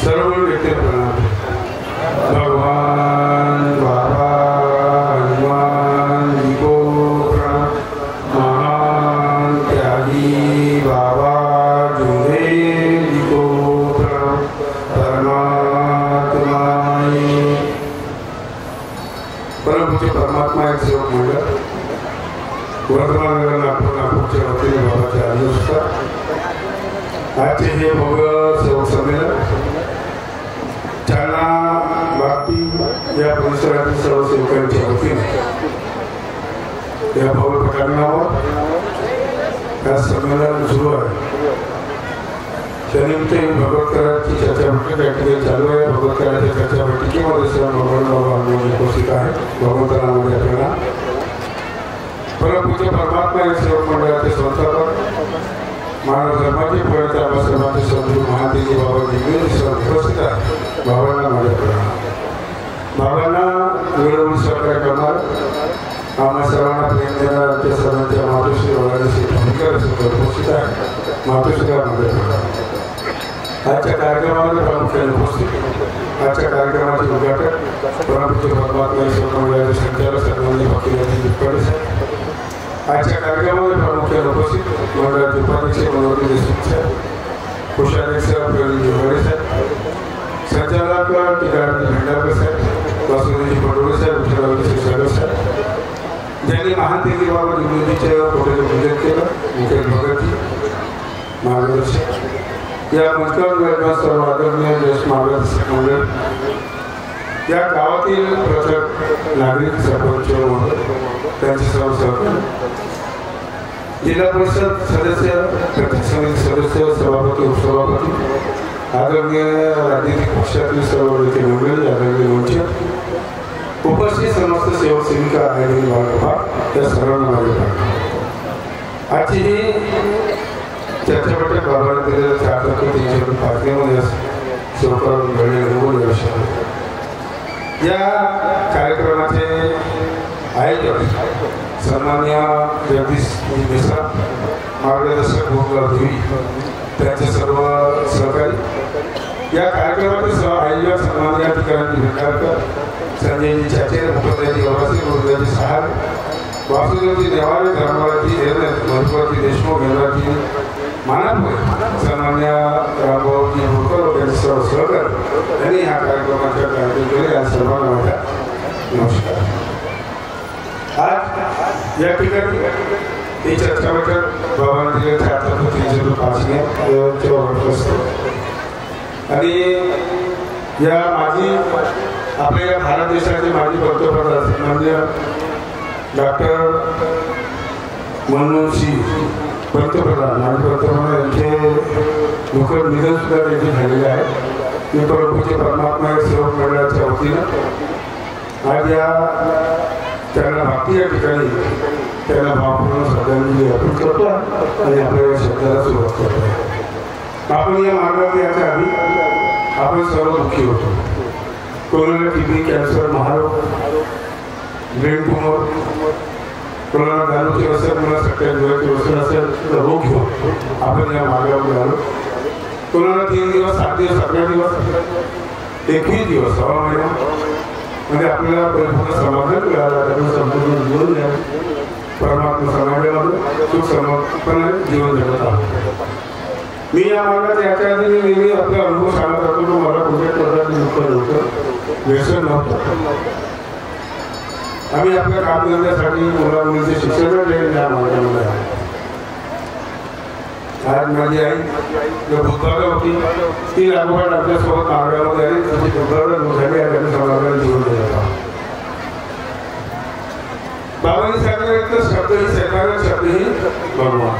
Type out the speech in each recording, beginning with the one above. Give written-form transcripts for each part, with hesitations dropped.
सर्व व्यक्ती प्रणाम. भगवान बाबा हनुमान जी को प्रणाम. महान त्यागी बाबा जुनेद जी को प्रणाम. परमात्मा परमपूज्य परमात्मा एक सेवक मंडळ वर्धमान नगर नागपूरच्या वतीने बाबाचे आदेश. आजचे हे भव्य सेवक संमेलन जालना बागटी या परिसरातील सर्व सेवकांच्या वतीने या भव्य प्रकरणावर हा संमेलन सुरू आहे. त्यानिमित्त भगवतकरांची चर्चा बैठक या ठिकाणी चालू आहे. भगवतकरांच्या चर्चा बैठकीमध्ये सर्व भगवान बाबा हनुमान उपस्थित आहे. भगवंतरामध्ये आपल्याला परमपूज्य परमात्मा या सेवक मंडळाचे संस्थापक मानव धर्माचे प्रणेते आबासाहेबांचे सद्गुरू महादेवजी बाबा जिंगले सर उपस्थित आहे. बाबांना माझ्या प्रणाम. बाबांना वेळोवेळी सहकार्य करणार आम्हा सर्वांना प्रेम देणार त्या सर्वांच्या मातोश्री वगैरे उपस्थित आहे. मातोश्रीला माझ्या प्रणाम. आजच्या कार्यक्रमामध्ये प्रामुख्याने उपस्थित आजच्या कार्यक्रमाचे उद्घाटक परमपूज्य परमात्मा सेवक मंडळाचे संचालक सन्माननीय भक्तिवेदांत कडे. आजच्या कार्यक्रमामध्ये प्रामुख्याने उपस्थित मंडळाचे उपाध्यक्ष मनोहर देशमुख साहेब, कोषाध्यक्ष प्रवीण जोगडे साहेब, संचालक टिकाजी भेंडारकर साहेब, वासुदेवजी पटोळे साहेब, विठ्ठलरावजी क्षीरसागर साहेब, ज्यांनी महान तेगी बाबा जिंगलेजीच्या फोटोचे पूजन केलं, मुकेश भगतजी मार्गदर्शक. या मंचकावर विराजमान सर्व आदरणीय ज्येष्ठ मार्गदर्शक मंडळ, या गावातील प्रथम नागरिक सरपंच त्यांचे सर्व सहकारी, जिल्हा परिषद सदस्य, प्रत्येक समिती सदस्य, सभापती, उपसभापती, आदरणीय राजनीतिक पक्षातील सर्व नेते मंडळी, आदरणीय मंच उपस्थित समस्त सेवक सेविका आणि बाळगोपाळ या सर्वांना माझे प्रणाम. आजची ही चर्चा बैठक बाबांना दिलेल्या 4,305 सेवकांना घडलेले विषय. या कार्यक्रमाचे आयोजक सन्मान्य जगदीश मिश्रा, मार्गदर्शक गोपलाल देवी, त्यांचे सर्व सहकारी. या कार्यक्रमाचे सह आयोजक सन्मान्य टिकाजी भेंडारकर, संजयजी चाचे, मुकुंदजी गवासे, गुरुदाजी सहारे, वासुदेवजी नेवारे, धर्मराजी हेरणे, मधुकरजी देशमुख, हेमराजी मानापुरे, सन्मान्य रामभाऊजी होळकर यांचे सर्व सहकारी यांनी हा कार्यक्रमाच्या कार्यक्रम केले. या सर्वांना माझ्या नमस्कार. आज या ठिकाणी ही चर्चा बैठक बाबांना दिले 4,305 आणि या माजी आपल्या या भारत देशाचे माजी पंतप्रधान सन्माननीय डॉक्टर मनमोहन सिंग पंतप्रधान माजी पंतप्रधान यांचे दुःखद निधन सुद्धा त्यांचे झालेले आहे. मी परमपूज्य परमात्मा सेवक मंडळाच्या वतीनं आज या त्यांना भक्ती या ठिकाणी त्यांना भावपूर्ण श्रद्धांजली अर्पण करतो आणि आपल्या या शब्दाला सुरुवात करतो. आपण या मार्गात याच्या आधी आपण सर्व दुःखी होतो. कोरोना, टीबी, कॅन्सर, महारोग, ब्रेन ट्यूमर, कोणाला दारूची असेल, कोणाला सगळ्या डोळ्याची असेल, असेल रोग घेऊन आपण या मार्गावर आलो. कोणाला 3 दिवस, 7 दिवस, 11 दिवस, 21 दिवस, 6 महिना म्हणजे आपल्याला परिपूर्ण समाधान मिळालं. संपूर्ण जीवन द्या परमात्मा समाजामध्ये सुख समर्पणाने जीवन जगत आहोत. मी या मार्गात याच्या आधी नेहमी आपला अनुभव सांगत राहतो की मला कुठल्याच प्रकारचे दुःख नव्हतं, व्यसन नव्हतं. आम्ही आपल्या कामधंद्यासाठी मुला मुलीचे शिक्षण या मार्गामध्ये आहे. आज माझी आई जो भूतभागा होती ती लागोपाठ आपल्यासोबत मार्गामध्ये आली. त्याची भूतभागा झाली आणि समाजाला जीवन देत आहोत. बाबांनी सांगितलं शब्दही सेकारण, शब्दही भगवान.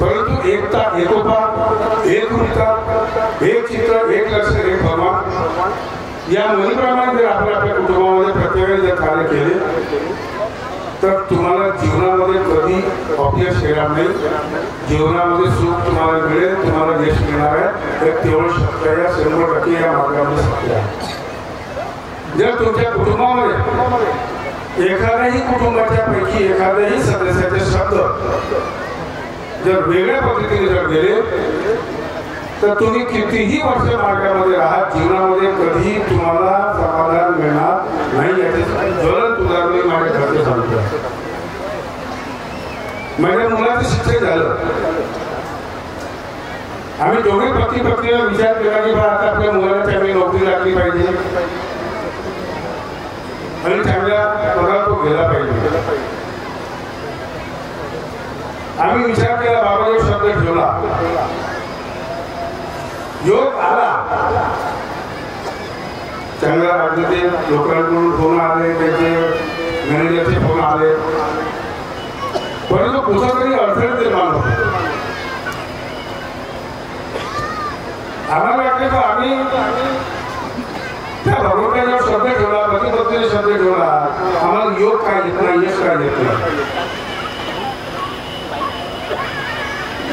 परंतु एकता, एकोपा, एक रूपता, एक चित्र, एक लक्ष, एक भगवान या म्हणीप्रमाणे जर आपण आपल्या कुटुंबामध्ये प्रत्येकाने जर कार्य केले तर तुम्हाला जीवनामध्ये कधी अपयश येणार नाही. जीवनामध्ये सुख तुम्हाला मिळेल, तुम्हाला यश मिळणार आहे. एक केवळ शक्य आहे, 100% या मार्गामध्ये सत्य आहे. जर तुमच्या कुटुंबामध्ये एखाद्याही कुटुंबाच्या पैकी एखाद्याही सदस्याचे शब्द जर वेगळ्या पद्धतीने जर गेले तर तुम्ही कितीही वर्ष मार्गामध्ये राहा, जीवनामध्ये कधी तुम्हाला समाधान मिळणार नाही याचे ज्वलंत उदाहरण माझ्या घरचे सांगतो. माझ्या मुलाचं शिक्षण झालं. आम्ही दोघे पती पत्नीला विचार केला की बा आता आपल्या मुलाला चांगली नोकरी लागली पाहिजे आणि चांगल्या पगार तो गेला पाहिजे. आम्ही विचार केला, बाबा जो शब्द ठेवला, योग आला. चांगल्या राज्याचे लोकांकडून फोन आले, त्याचे मॅनेजरचे फोन आले, परंतु कुठंतरी अडचण निर्माण होते. आम्हाला वाटलं की आम्ही त्या भगवंताने शब्द ठेवला, पती पत्नीने शब्द ठेवला, आम्हाला योग काय देत नाही, यश काय देत नाही.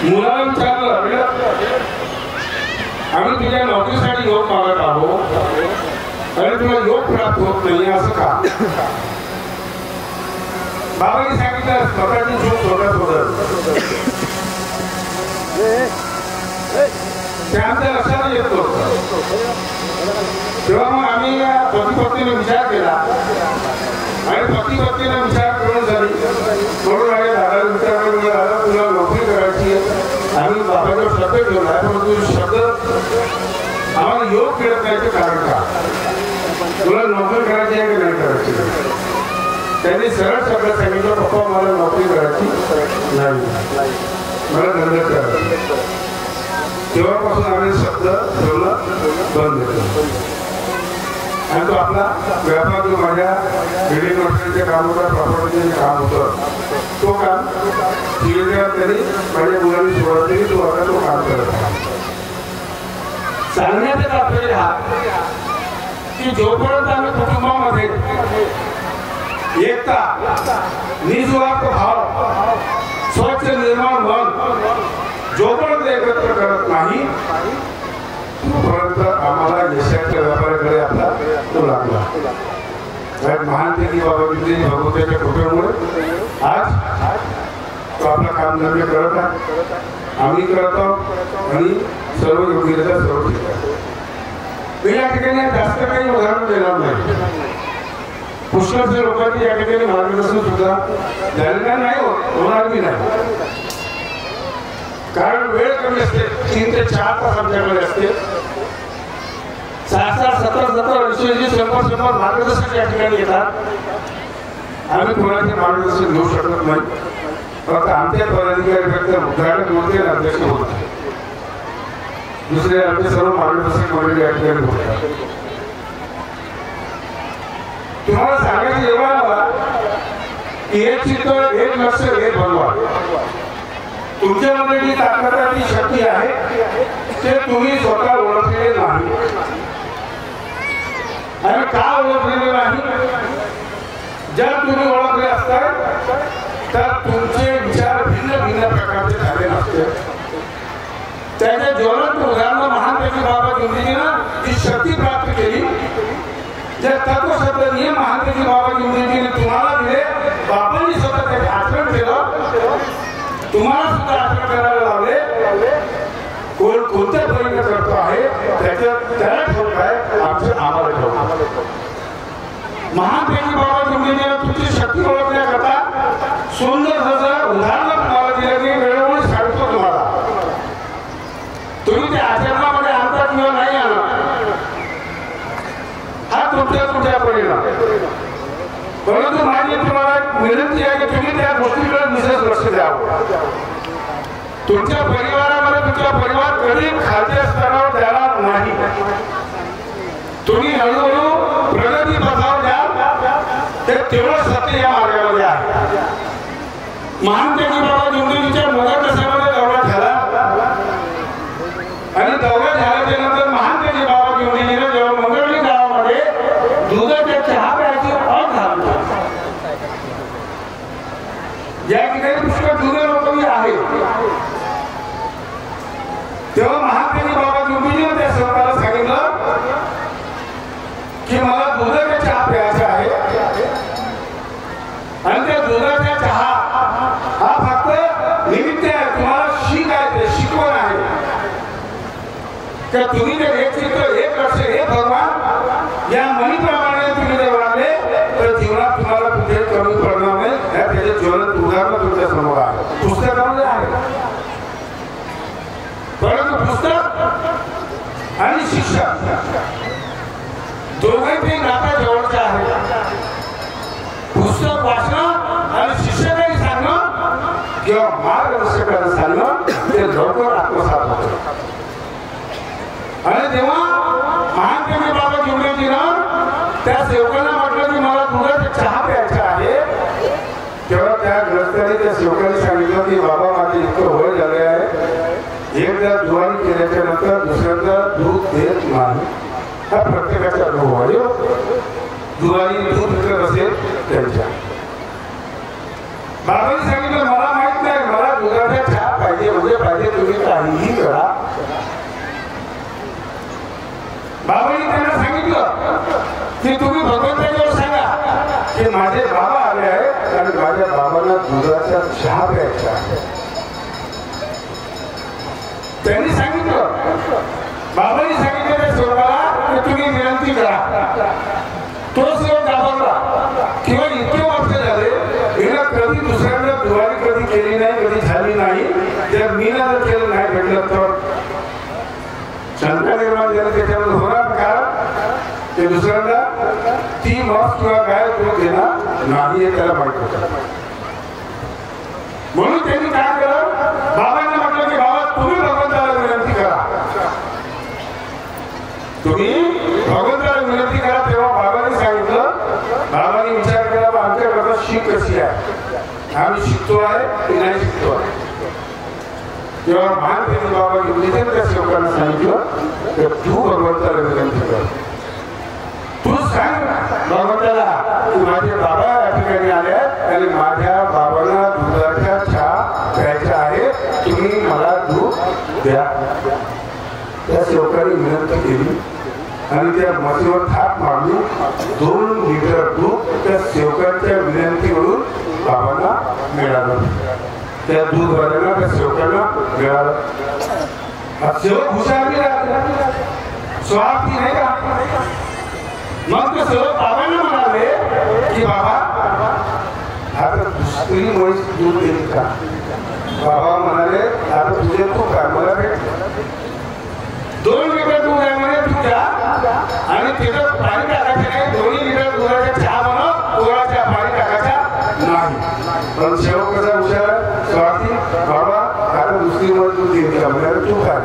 मुलाला विचारलं, आम्ही तुझ्या नोकरीसाठी योग मागत आहोत आणि तुला योग प्राप्त होत नाही असं का? बाबांनी सांगितलं स्वतःची झोप स्वतः सोडत. ते आमच्या लक्षात येत नव्हतं. तेव्हा मग आम्ही पती पत्नीने विचार केला आणि पती पत्नीने विचार करून झाली म्हणून माझ्या दादाला विचार करून दादा तुला नोकरी करायची. आम्ही बाबाचा शब्द ठेवला आहे, परंतु शब्द आम्हाला योग मिळत नाही कारण का? तुला नोकरी करायची आहे की नाही करायची? त्यांनी सरळ शब्द सांगितलं, पप्पा मला नोकरी करायची नाही, मला धंदा करायचा. तेव्हापासून आम्ही शब्द ठेवणं बंद केलं आणि तो आपला व्यापार जो माझ्या बिल्डिंग वर्षांचे काम होतं, प्रॉपर्टीचे काम होतं, तो काम त्यांनी माझ्या मुलांनी सुरुवात केली. तो आता तो काम करत आहे. सांगण्याचं तात्पर्य हा की जोपर्यंत आम्ही कुटुंबामध्ये एकता, निस्वार्थ भाव, स्वच्छ निर्माण मन जोपर्यंत एकत्र करत नाही तोपर्यंत आम्हाला यशाच्या व्यापाराकडे आपला तो लागला. महानतेची बाबाजी भगवंताच्या कृपेमुळे आज तो आपला काम धंदे करत आहे, आम्ही करत आहोत आणि सर्व योग्यता सर्व ठीक आहे. या ठिकाणी जास्त काही उदाहरण देणार नाही. पुष्कळशा लोकांनी या ठिकाणी मार्गदर्शन सुद्धा झालेलं नाही, होणार बी नाही. कारण वेळ कमी असते, 3 ते 4 तास आमच्याकडे असते. 60, 70, 100 मार्गदर्शक या ठिकाणी येतात. आम्ही कोणाचे मार्गदर्शन घेऊ शकत नाही, फक्त आमच्या पदाधिकारी फक्त उद्घाटक होते आणि अध्यक्ष होते. दुसरे आमचे सर्व मार्गदर्शक मंडळी या ठिकाणी होतात. तुम्हाला सांगायचं एवढा मला की एक चित्त, एक लक्ष, एक भगवान. तुमच्यामध्ये जी ताकद, शक्ती आहे ते तुम्ही स्वतः ओळखलेले नाही. आणि का ओळखलेले नाही? जर तुम्ही ओळखले असतात तर तुमचे विचार भिन्न भिन्न प्रकारचे झाले नसते. त्याचे ज्वलंत उदाहरण महानतेची बाबा जिंदगीनं जी शक्ती प्राप्त केली, जे तत्वशब्द नियम महानतेची बाबा जिंदगीने तुम्हाला दिले, बाबांनी स्वतः त्याचे आचरण केलं, तुम्हाला सुद्धा आचरण करायला लावले. कोण कोणत्या परीने करतो आहे त्याला ठेवत आहे, आमचं आम्हाला ठेवतो. महानतेची बाबा जिंदगीने तुमची शक्ती ओळखण्याकरता सुंदर उदाहरण तुम्हाला दिलं की वेळोवेळी सांगतो तुम्हाला. तुम्ही ते आचरणामध्ये आणता किंवा नाही आणा हा तुमच्या परिणाम. परंतु माझी तुम्हाला विनंती आहे की तुम्ही त्या गोष्टीकडे विशेष लक्ष द्यावं. तुमच्या परिवारामध्ये तुमचा परिवार कधी खालच्या स्तरावर जाणार नाही. तुम्ही हळूहळू प्रगती पथावर द्या, ते तेवढं सत्य या मार्गामध्ये आहे. महानतेची बाबा जिंदगीच्या मोठ्या कशामध्ये दौरा झाला आणि दौरा झाल्याच्या नंतर महानतेची बाबा जिंदगीने जेव्हा मंगळवी गावामध्ये दुधाच्या चहा प्यायची अट झाली. या ठिकाणी पुष्कळ जुने लोक आहे. तेव्हा महानतेची बाबा जिंदगीने त्या स्वतःला सांगितलं की मला दुधाचा चहा प्यायचा आहे आणि त्या दुधाचा चहा हा फक्त निमित्त आहे. तर तुम्ही जर एक चित्त एक लक्ष एक भगवान या मनीप्रमाणे तुम्ही जर वागले तर जीवनात तुम्हाला कुठे कमी पडणार नाही. त्याचे ज्वलंत उदाहरण तुमच्या समोर आहे, पुस्तकामध्ये आहे. परंतु पुस्तक आणि शिक्षक दोघांचे नाता जवळचं आहे. पुस्तक वाचणं आणि शिक्षकांनी सांगणं किंवा मार्गदर्शकांनी सांगणं ते लवकर आत्मसात होतं. आणि तेव्हा महान प्रेमी बाबा जोगेजीनं त्या सेवकांना म्हटलं की मला दुधाचा चहा प्यायचा आहे. तेव्हा त्या ग्रस्ताने त्या सेवकांनी सांगितलं की बाबा माझे इतकं वय झाले आहे, एकदा जुवारी केल्याच्या नंतर दुसऱ्यांदा दूध देत नाही. हा प्रत्येकाचा अनुभव आहे. जुवारी दूध विकत असेल त्यांच्या बाबांनी सांगितलं मला माहित नाही, मला दुधाचा चहा पाहिजे म्हणजे पाहिजे, तुम्ही काहीही करा. बाबांनी त्यांना सांगितलं की तुम्ही भगवंताजवळ सांगा की माझे बाबा आले आहेत आणि माझ्या बाबांना दुधाचा चहा प्यायचा आहे. त्यांनी सांगितलं, बाबांनी सांगितलं त्या सेवकाला की तुम्ही विनंती करा. तो सेवक घाबरला किंवा इतके वर्ष झाले हिला कधी दुसऱ्यांना दुवारी कधी केली नाही, कधी झाली नाही. जर मी जर केलं नाही भेटलं तर शंका निर्माण झाली. त्याच्यामध्ये होणार कारण ते दुसऱ्यांना ती मॉस किंवा काय तो देणार नाही हे त्याला माहित होतं. म्हणून त्यांनी काय केलं, बाबांना म्हटलं की बाबा तुम्ही भगवंताला विनंती करा, तुम्ही भगवंताला विनंती करा. तेव्हा बाबांनी सांगितलं, बाबांनी विचार केला आमच्याकडे शीख कशी आहे, आम्ही शिकतो आहे की नाही शिकतो आहे. तेव्हा महान प्रेमी बाबा जोगेजी त्या सेवकांना सांगितलं तर तू भगवंताला विनंती कर, तू सांग भगवंताला की माझे बाबा या ठिकाणी आले आणि माझ्या बाबांना दुधाचा चहा प्यायचा आहे, तुम्ही मला दूध द्या. त्या सेवकांनी विनंती केली आणि त्या मशीवर थाप मारली. 2 लिटर दूध त्या सेवकांच्या विनंतीवरून बाबांना मिळालं. त्या दूधवाल्यांना त्या सेवकांना मिळालं. सेवक हुशार बी राहते, स्वार्थी नाही का. मग ते सेवक बाबांना म्हणाले की बाबा आता दुसरी म्हैस दूध देईल का. बाबा म्हणाले आता तुझे तू काय मला भेट 2 लिटर दूध आहे म्हणे तू जा आणि तिथं पाणी टाकायचं नाही. 2 लिटर दुधाचा चहा बनव, दुधाचा पाणी टाकायचा नाही. पण सेवक कसा हुशार स्वार्थी, बाबा आता दुसरी म्हैस दूध देईल का म्हणाले तू काय.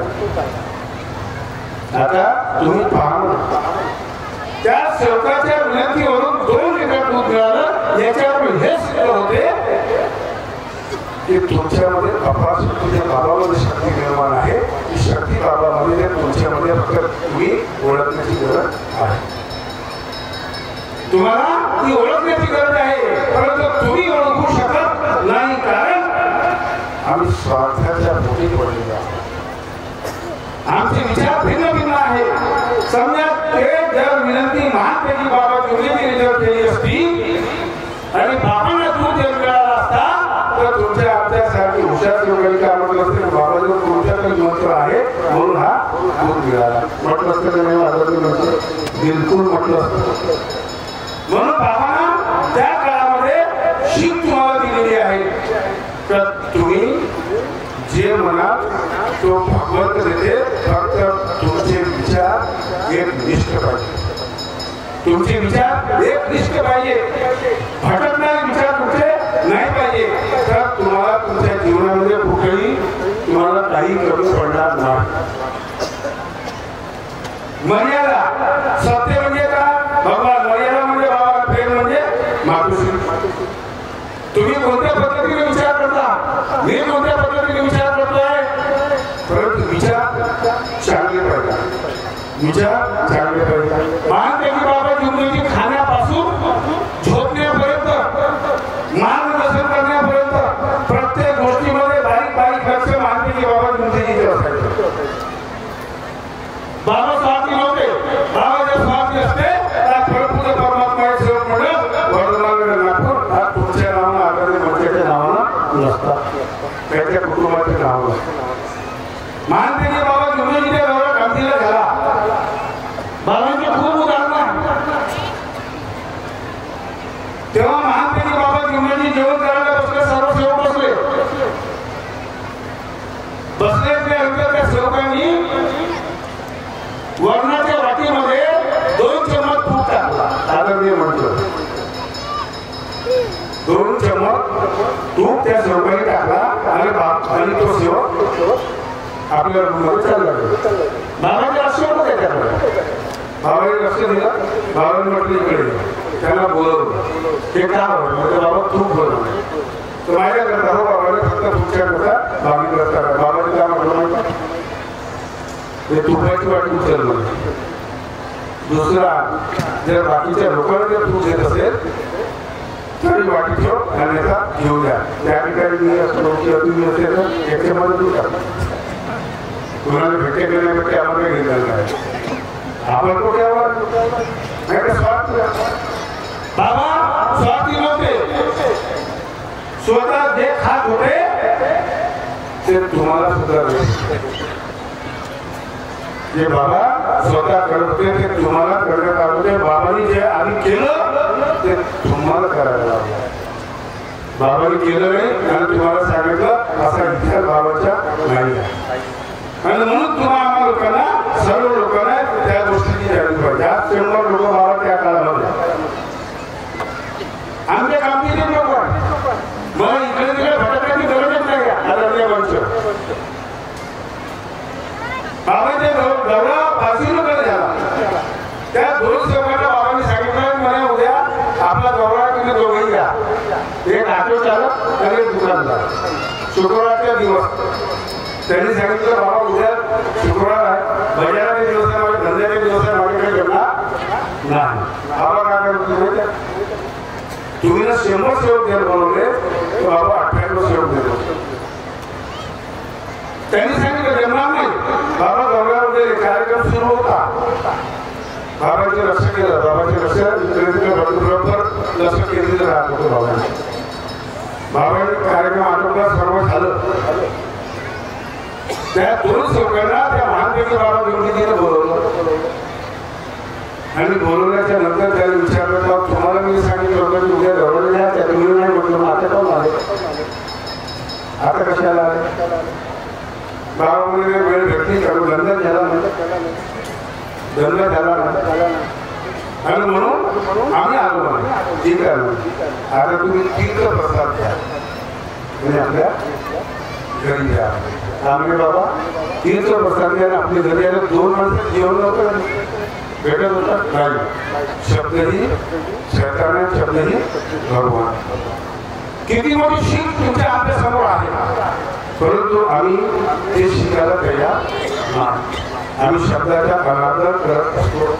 आता तुम्ही पहा त्या सेवकाच्या विनंतीवरून 2 लिटर दूध मिळालं. याच्यावर हे सिद्ध होते की तुमच्यामध्ये अपार शक्ती बाबामध्ये शक्ती निर्माण आहे. ती शक्ती बाबामध्ये तुमच्यामध्ये फक्त तुम्ही ओळखण्याची गरज आहे. तुम्हाला ती ओळखण्याची गरज आहे, परंतु तुम्ही ओळखू शकत नाही कारण आम्ही स्वार्थाच्या पोटी पडलेलो आहोत. आमचे विचार भिन्न भिन्न आहे. समजा ते जर विनंती महात्मेची बाबा जोगेजींनी जर केली असती आणि बाबांना दूध जर मिळाला असता तर तुमच्या आमच्यासारखी हुशार लोकांनी काय म्हटलं असते, बाबाजवळ तुमच्याकडे मंत्र आहे म्हणून हा दूध मिळाला म्हटलं असतं नाही. माझं बिलकुल म्हटलं असतं. म्हणून बाबांना त्या काळामध्ये शीख तुम्हाला दिलेली आहे तर तुम्ही जे म्हणाल तो भगवंत देते. फक्त तुमचे विचार एकनिष्ठ पाहिजे, तुमचे विचार एकनिष्ठ पाहिजे, भटकणारे विचार कुठे नाही पाहिजे. तर तुम्हाला तुमच्या जीवनामध्ये कुठेही तुम्हाला काही कमी पडणार नाही. मर्यादा सत्य म्हणजे का भगवान, मर्यादा म्हणजे बाबा, प्रेम म्हणजे मातृश्री. तुम्ही कोणत्या पद्धतीने विचार करता, मी कोणत्या पद्धतीने विचार करतोय, परंतु विचार चांगले पाहिजे, विचार चांगले पाहिजे. महात्मेची बाबा जोगेजी खाण्यापासून झोपण्यापर्यंत, मार्गदर्शन करण्यापर्यंत प्रत्येक गोष्टीमध्ये बारीक बारीक लक्ष महात्मेची बाबा जोगेजीचे असायचे. बाबा स्वार्थी नव्हते. बाबा जर स्वार्थी असते तर परमपूज्य परमात्मा सेवक मंडळ वर्धमान नागपूर हा तुमच्या नावानं आगामी मंत्र्याच्या नावानं नसता, त्याच्या कुटुंबाच्या नावानं. महात्मेची बाबा जोगेजीच्या भक्तीला झाला बाबांचे खूप उदाहरण आहे तेव्हा महात्मेजी बाबा जिंदगी जेवण करायला बसले सर्व सेवक बसले त्यानंतर त्या सेवकांनी वर्णाच्या वाटीमध्ये 2 चमच तूप टाकला आदरणीय म्हणतो 2 चमच तूप त्या सेवकांनी टाकला आणि तो सेवक आपल्या रूममध्ये चालला बाबांचे लक्ष होतं त्याच्याकडे बाबांनी लक्ष दिलं बाबांनी म्हटलं इकडे त्यांना बोलवलं ते का म्हणजे बाबा तूप बोलवलं तर माझ्याकडे हो बाबाने फक्त तुमच्या करता मागितलं असता बाबाने काय म्हटलं ते तुपाची वाटी उचललं दुसरा जर बाकीच्या लोकांना जर तूप देत असेल तरी वाटी ठेव आणि घेऊ द्या त्या ठिकाणी मी असतो की तुम्ही असेल तर याच्यामध्ये दूध टाका कुणाला भेटे घेण्यासाठी आम्हाला घेतलेलं नाही आपण कुठेवर बाबा स्वार्थी नव्हते स्वतः जे खात होते ते तुम्हाला सुद्धा जे बाबा स्वतः करत होते ते तुम्हाला करण्यात आलं होते बाबांनी जे आधी केलं ते तुम्हाला करायला लागलं बाबांनी केलं नाही आणि तुम्हाला सांगितलं असा विचार बाबाच्या नाही आणि म्हणून तुम्हाला आम्हा लोकांना सर्व लोकांना त्या गोष्टीची जाणीव पाहिजे आज 100 लोक बाबा त्या काळामध्ये आमच्या कामगिरी नको मग इकडे तिकडे भटकण्याची गरजच नाही आदरणीय वंश बाबांच्या गौरव फाशीकडे झाला त्या 2 सेवकांना बाबांनी सांगितलं मला उद्या आपला गौरव तुम्ही दोघेही घ्या एक ऑटो चालक आणि एक दुकानदार शुक्रवारचा दिवस त्यांनी सांगितलं बाबा उद्या शुक्रवार आहे बाजाराचे दिवस आहे माझ्या धंद्याचे दिवस आहे माझ्याकडे जमला नाही बाबा काय करतो तुम्ही ना 100 सेवक जर बनवले तर बाबा 98 सेवक देतो त्यांनी सांगितलं जमणार नाही बाबा गौरवामध्ये कार्यक्रम सुरू होता बाबांचे लक्ष केलं बाबाचे लक्ष बरोबर लक्ष केंद्रित राहत होतं बाबांनी कार्यक्रम आटोपला सर्व झालं त्या 2 सेवकांना त्या महानपैकी बाबा जोडीने बोलवलं आणि बोलवल्याच्या नंतर त्याने विचारलं का तुम्हाला मी सांगितलं होतं की उद्या गौरव द्या त्या तुम्ही नाही म्हटलं आता कोण आले आता कशाला आले बाबा म्हणजे वेळ भेटली करू धंदा झाला धंदा झाला आणि म्हणून आम्ही आलो नाही ठीक आहे आता तुम्ही तीर्थ प्रसाद घ्या म्हणजे आपल्या घरी घ्या आम्ही बाबा तीर्थ प्रसाद घ्या आपल्या घरी आलं 2 माणसं जेवण नव्हतं भेटत होतात नाही शब्दही शैताने शब्दही भगवान किती मोठी शीख तुमच्या आपल्या समोर आहे परंतु आम्ही ते शिकायला तयार नाही आम्ही शब्दाच्या अनादर करत असतो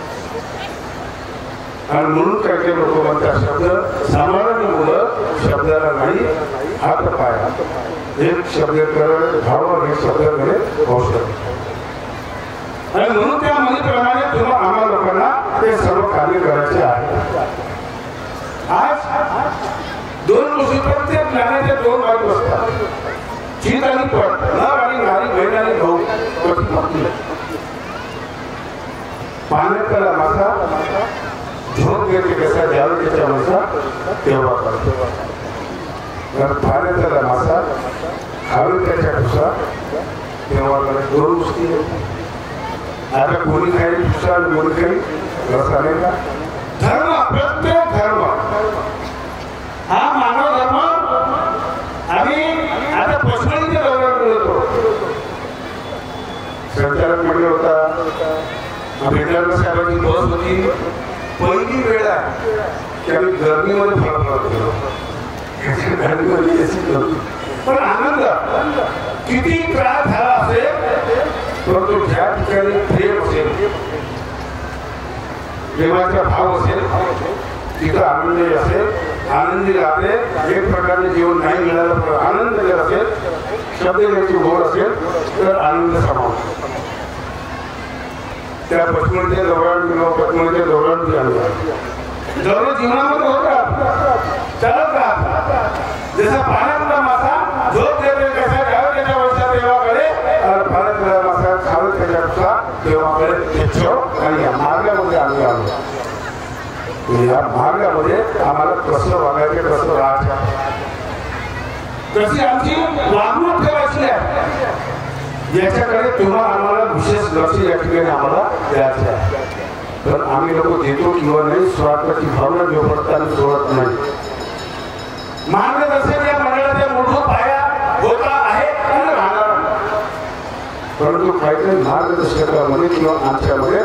आणि म्हणून काही लोक म्हणतात शब्द सांभाळून मुलं शब्दाला नाही हात पाय एक शब्द कर भाव आणि शब्द करे औषध आणि म्हणून त्या म्हणीप्रमाणे तुम्हाला आम्हा लोकांना ते सर्व कार्य करायचे आहे आज 2 गोष्टी प्रत्येक ज्ञानाच्या 2 बाजू असतात चित आणि पट नर आणि नारी बहीण आणि भाऊ पाण्यातला मासा झोप घेते कसा ज्यावेळी त्याच्या मासा तेव्हा करतो तर पाण्यातला मासा खावे त्याच्या ठुसा तेव्हा 2 गोष्टी आता कोणी काही दुसरा कोणी काही रसाने का धर्म प्रत्येक धर्म हा मानव धर्म आम्ही आता पसरणीच्या दौऱ्यात होतो संचालक मंडळ होता भेटणार साहेबांची बस होती पहिली वेळ आहे की आम्ही गर्मीमध्ये फळफळत गेलो पण आनंद किती त्रास झाला असेल परंतु ज्या ठिकाणी प्रेम असेल प्रेमाचा भाव असेल तिथं आनंद असेल आनंदी राहते एक प्रकारचे जीवन नाही मिळालं तर आनंद जर असेल शब्द याची गोड असेल तर आनंद समावतो त्या पचमणीच्या दौरान दररोज जीवनामध्ये होत राहत चालत राहत जसा पाण्यातला मासा झोप देते कसा घ्यावं त्याच्या वर्षात तेव्हा कडे पाण्यातला मासा खावत त्याच्या तेव्हा आणि या मार्गामध्ये आम्ही आलो. या मार्गामध्ये आम्हाला कसं वागायचं, कसं राहायचं, कशी आमची वागणूक ठेवायची आहे, याच्याकडे तुम्हाला आम्हाला विशेष लक्ष या ठिकाणी आम्हाला द्यायचं आहे. पण आम्ही लोक देतो किंवा नाही, स्वार्थाची भावना जोपर्यंत सोडत नाही. मार्गदर्शन या मंडळाच्या मूलभूत पाया होता आहे आणि राहणार. परंतु काही मार्गदर्शकामध्ये किंवा आमच्यामध्ये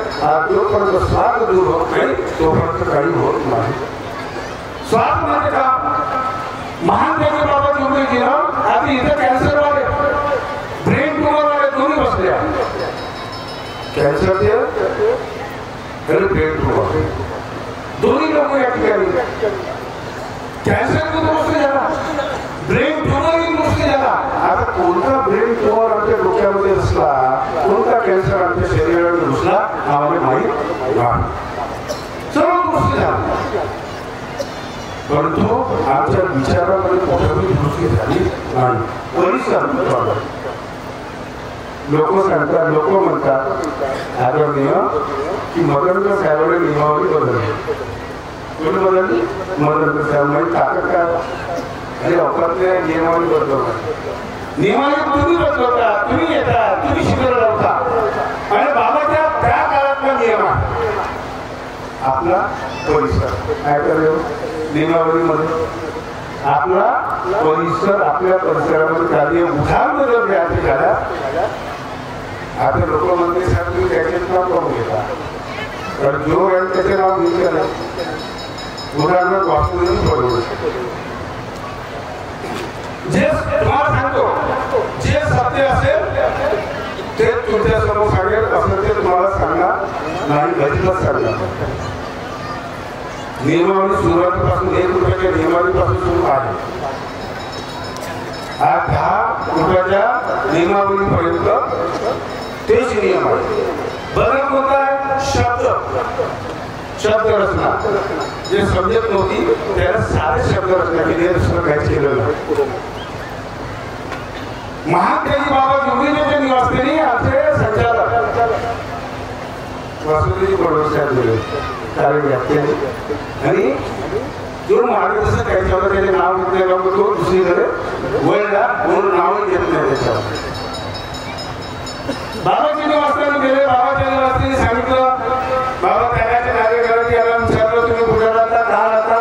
जोपर्यंत स्वार्थ दूर होत नाही तोपर्यंत काही होत नाही. स्वार्थ म्हणजे का? महान त्याच्याबाबत योग्य केलं. आधी इथं कॅन्सर वाले, ब्रेन ट्युमर वाले दोन्ही बसल्या. कॅन्सरचे आणि ब्रेन ट्युमर दोन्ही लोक या ठिकाणी. कॅन्सर दुरुस्त झाला, ब्रेन ट्युमरही दुरुस्त झाला. आता कोणता ब्रेन ट्युमर आमच्या डोक्यामध्ये असला, कोणता कॅन्सर आमच्या शरीरावर घुसला आम्हाला माहीत नाही. सर्व दुरुस्त झाला. परंतु आमच्या विचारामध्ये कुठेही दुरुस्ती झाली नाही. परिसर लोक सांगतात, लोक म्हणतात आदरणीय की मदन साहेबांनी नियमावली बदलली. कोणी बदलली? मदन साहेब म्हणजे ताकद काय आणि अवकातल्या नियमावली बदलवतात. नियमावली तुम्ही बदलवता, तुम्ही येता, तुम्ही शिबिर लावता. आणि बाबाच्या त्या काळातला नियम आहे आपला परिसर. काय करेल नियमावलीमध्ये आपला परिसर, आपल्या परिसरामध्ये कार्य उदाहरण जर द्यायचे झाला. आता लोक म्हणते साहेब तुम्ही त्याचे नाव करून घेता, कारण जो राहील त्याचे नाव घेऊन गेला. उदाहरणार्थ वास्तून बरोबर जे तुम्हाला सांगतो, जे सत्य असेल ते तुमच्या समोर सांगेल, असं ते तुम्हाला सांगणार नाही, अजिबात सांगणार. नियमावली सुरुवातीपासून 1 रुपयाच्या नियमावलीपासून सुरू आहे. आज 10 रुपयाच्या नियमावलीपर्यंत तेच नियम आहे. बदल कोणता आहे? शब्द रचना. जे समजत नव्हती त्याला सारे शब्द रचना केली, दुसरं काहीच केलं नाही. महान त्याची बाबा जोगीचे निवासस्थानी आमचे संचालक वासुदेव बरोबर साहेब कार्य व्याप्ती. आणि जो मार्गदर्शक त्याच्यावर त्याचे नाव घेतलेला तो दुसरीकडे वळला म्हणून नावही घेत नाही त्याच्यावर. बाबाच्या निवासस्थानी गेले. बाबाच्या निवासस्थानी सांगितलं, बाबा त्याच्या कार्यक्रमाची याला विचारलं तुम्ही कुठे राहता, का राहता,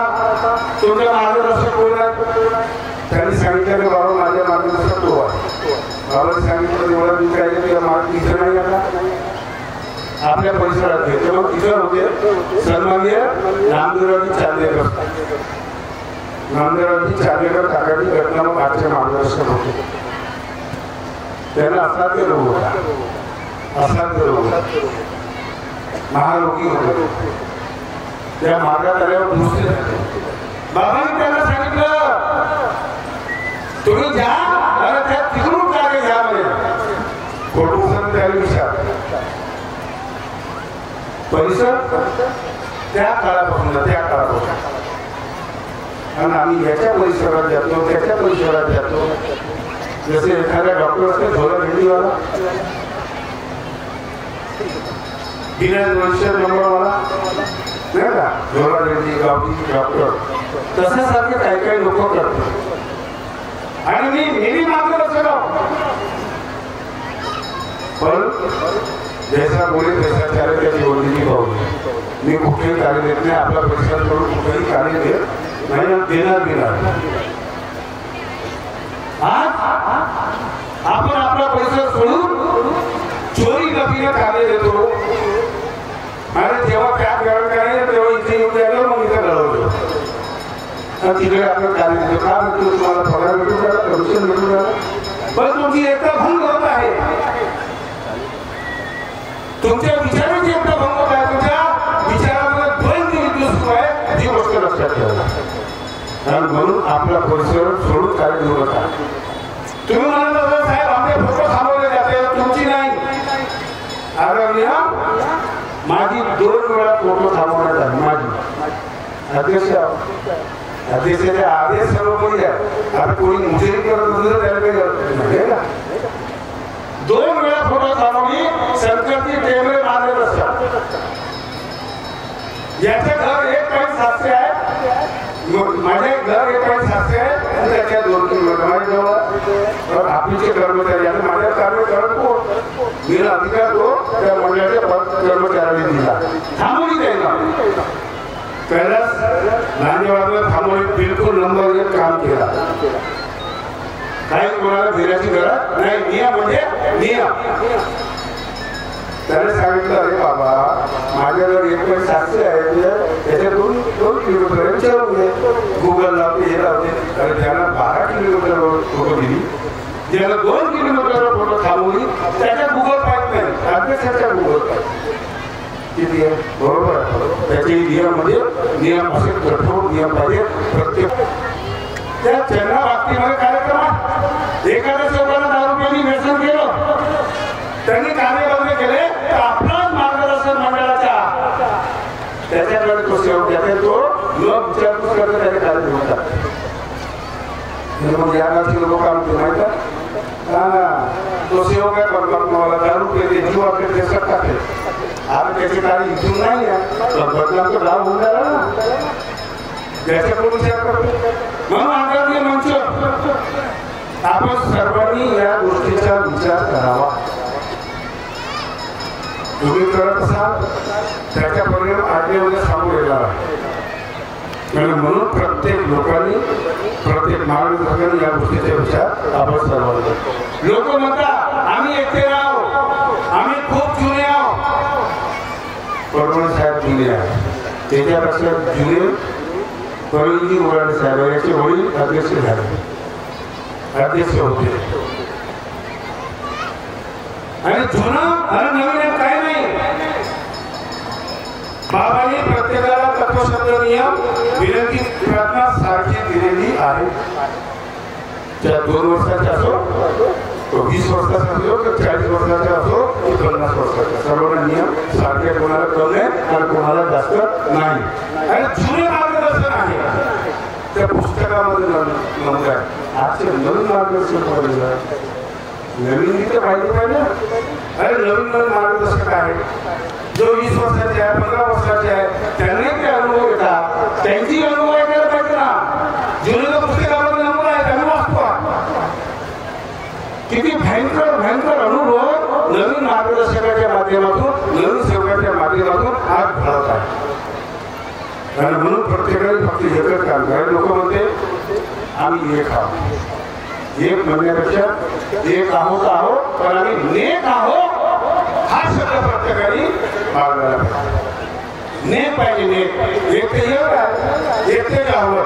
तुमच्या मार्गदर्शक कोण आहे? त्यांनी सांगितलं की बाबा माझ्या मार्गदर्शक तो आहे. बाबाने सांगितलं एवढा दिवस आहे तुझ्या मार्ग तिथं नाही आता आपल्या परिसरात घेतले. मग तिथं होते सन्माननीय नामदेवरावजी चांदेकर. नामदेवरावजी चांदेकर काकाची घटना मग आजच्या मार्गदर्शक होते. त्यांना असाध्य रोग होता, असाध्य रोग होता, महारोगी होते. त्या मार्गात आल्यावर दुसरे बाबांनी त्यांना सांगितलं तुम्ही जा, अरे त्या तिकडून कार्य घ्या म्हणे. फोटो त्याला विचार परिसर त्या काळापासून आणि आम्ही याच्या परिसरात जातो, त्याच्या परिसरात जातो. जसे एखाद्या डॉक्टर असते झोला भेंडीवाला, बिना 200 नंबरवाला नाही का, झोला भेंडी गावठी डॉक्टर, तशासारखे काही काही लोक करतात. आणि मी नेहमी मागत असतो पण जैसा बोले तैसा चाले त्याची वंदनी पाहून मी कुठेही कार्य देत नाही. आपला परिसर करून कुठेही कार्य देत नाही, देणार. आज आपण आपला परिसर सोडून चोरी लपीने कार्य देतो. आणि जेव्हा त्या गळण करायचं तेव्हा इथे येऊन द्यायला मग इथे गळवतो. तिकडे आपलं कार्य देतो. का भेटतो तुम्हाला? पगार भेटू द्या, कमिशन भेटू द्या. पण तुमची एकता भंग होत आहे, तुमच्या विचारांची एकता भंग होत आहे, तुमच्या विचारामध्ये द्वंद्व विद्युत आहे. ही गोष्ट लक्षात ठेवा. आणि म्हणून आपला परिसर सोडून कार्य देऊ नका. तुम्ही म्हणत असाल साहेब आपले फोटो थांबवले जाते, तुमची नाही. आदरणीय माझी 2 वेळा फोटो थांबवण्यात आली. माझी अध्यक्षाचे आदेश सर्व कोणी आहे. आता कोणी मुजरी करत नसेल त्याला काही अर्थ नाही ना. 2 वेळा फोटो थांबवली. संकटची टेबल मारले याचं घर 1.700 आहे, माझे घर 1.700 आहे आणि त्याच्या 2 किलोमीटर माझ्याजवळ ऑफिसचे कर्मचारी आता माझ्या कार्य करत कोण दिला अधिकार तो त्या मंडळाच्या कर्मचाऱ्यांनी दिला. थांबवली द्यायला कैलास नांदेवाडवर थांबवली बिलकुल नंबर 1 काम केला. काही कोणाला फिरायची गरज नाही. नियम म्हणजे नियम. त्याने सांगितलं अरे बाबा माझ्याजवळ 1.700 आहे त्याच्या 2 किलोमीटर विचारून घे. गुगल लावते हे लावते. अरे त्यांना 12 किलोमीटरवर फोटो दिली, ज्याला 2 किलोमीटरवर फोटो थांबवली त्याच्या गुगल पाहिजे नाही, अभ्यासाच्या गुगल पाहिजे किती आहे बरोबर आहे. त्याचे नियममध्ये नियम असे कठोर नियम पाहिजे प्रत्येक. त्या चंद्रा बाबतीमध्ये कार्यक्रमात एखाद्या चौकाला 10 रुपयांनी व्यसन केलं, त्यांनी कार्य बंद केले तर आपलाच मार्गदर्शन मंडळाच्या त्याच्याकडे तो सेवक घेते, तो लोक विचारपूस करता त्याने कार्य होतात. मग या गावची लोक काम ते माहिती तो सेवक आहे परमात्माला 10 रुपये दे जीव आपले ते टाकले. आता त्याचे कार्य इथून नाही आहे बदनाम तो लाभ होऊन जाणार ना, त्याच्याकडून विचार करतो. म्हणून आदरणीय मंच आपण सर्वांनी या गोष्टीचा विचार करावा. तुम्ही करत असाल त्याच्या परिणाम आज्ञेमध्ये सामोरे येणार. म्हणून प्रत्येक लोकांनी प्रत्येक मार्गदर्शकांनी या गोष्टीचा विचार आपण सर्वांनी. लोक म्हणतात आम्ही एकटे राहू, आम्ही खूप जुने आहोत. परमण साहेब जुने आहे, त्याच्यापेक्षा जुने परमजी उराडे साहेब याचे वडील अध्यक्ष झाले, अध्यक्ष होते. आणि जुनं आणि नवीन काय नाही. बाबांनी प्रत्येकाला तत्वशब्द नियम विनंती प्रार्थना सारखी दिलेली आहे. त्या 2 वर्षाचा असो, 20 वर्षाचा असो, 40 वर्षाचा असो, 50 वर्षाचा, सर्वांना नियम सारखे, कोणाला कमी आणि कोणाला जास्त नाही. आणि जुने मार्गदर्शन आहे त्या पुस्तकामध्ये नमूद आहे. आजचे नवीन मार्गदर्शन नवीन तिथे पाहिजे. अरे नवीन मार्गदर्शक आहे जो 20 वर्षाचे आहे, 15 वर्षाचे आहे, त्यांनी ते अनुभव येतात, त्यांची अनुभव ऐकायला पाहिजे ना. जुन्या पुस्तकामध्ये नमूद आहे, त्यांना वाचतो. किती भयंकर अनुभव नवीन मार्गदर्शकाच्या माध्यमातून, नवीन सेवकाच्या माध्यमातून आज घडत आहे. आणि म्हणून प्रत्येकाने फक्त एकच काम करायचं. लोक म्हणते आम्ही एक आहोत, एक म्हणण्यापेक्षा एक आहोत पण आम्ही नेक आहोत हा शब्द प्रत्येकाने मागला पाहिजे. नेक पाहिजे, नेक. एकटे एकटे गावं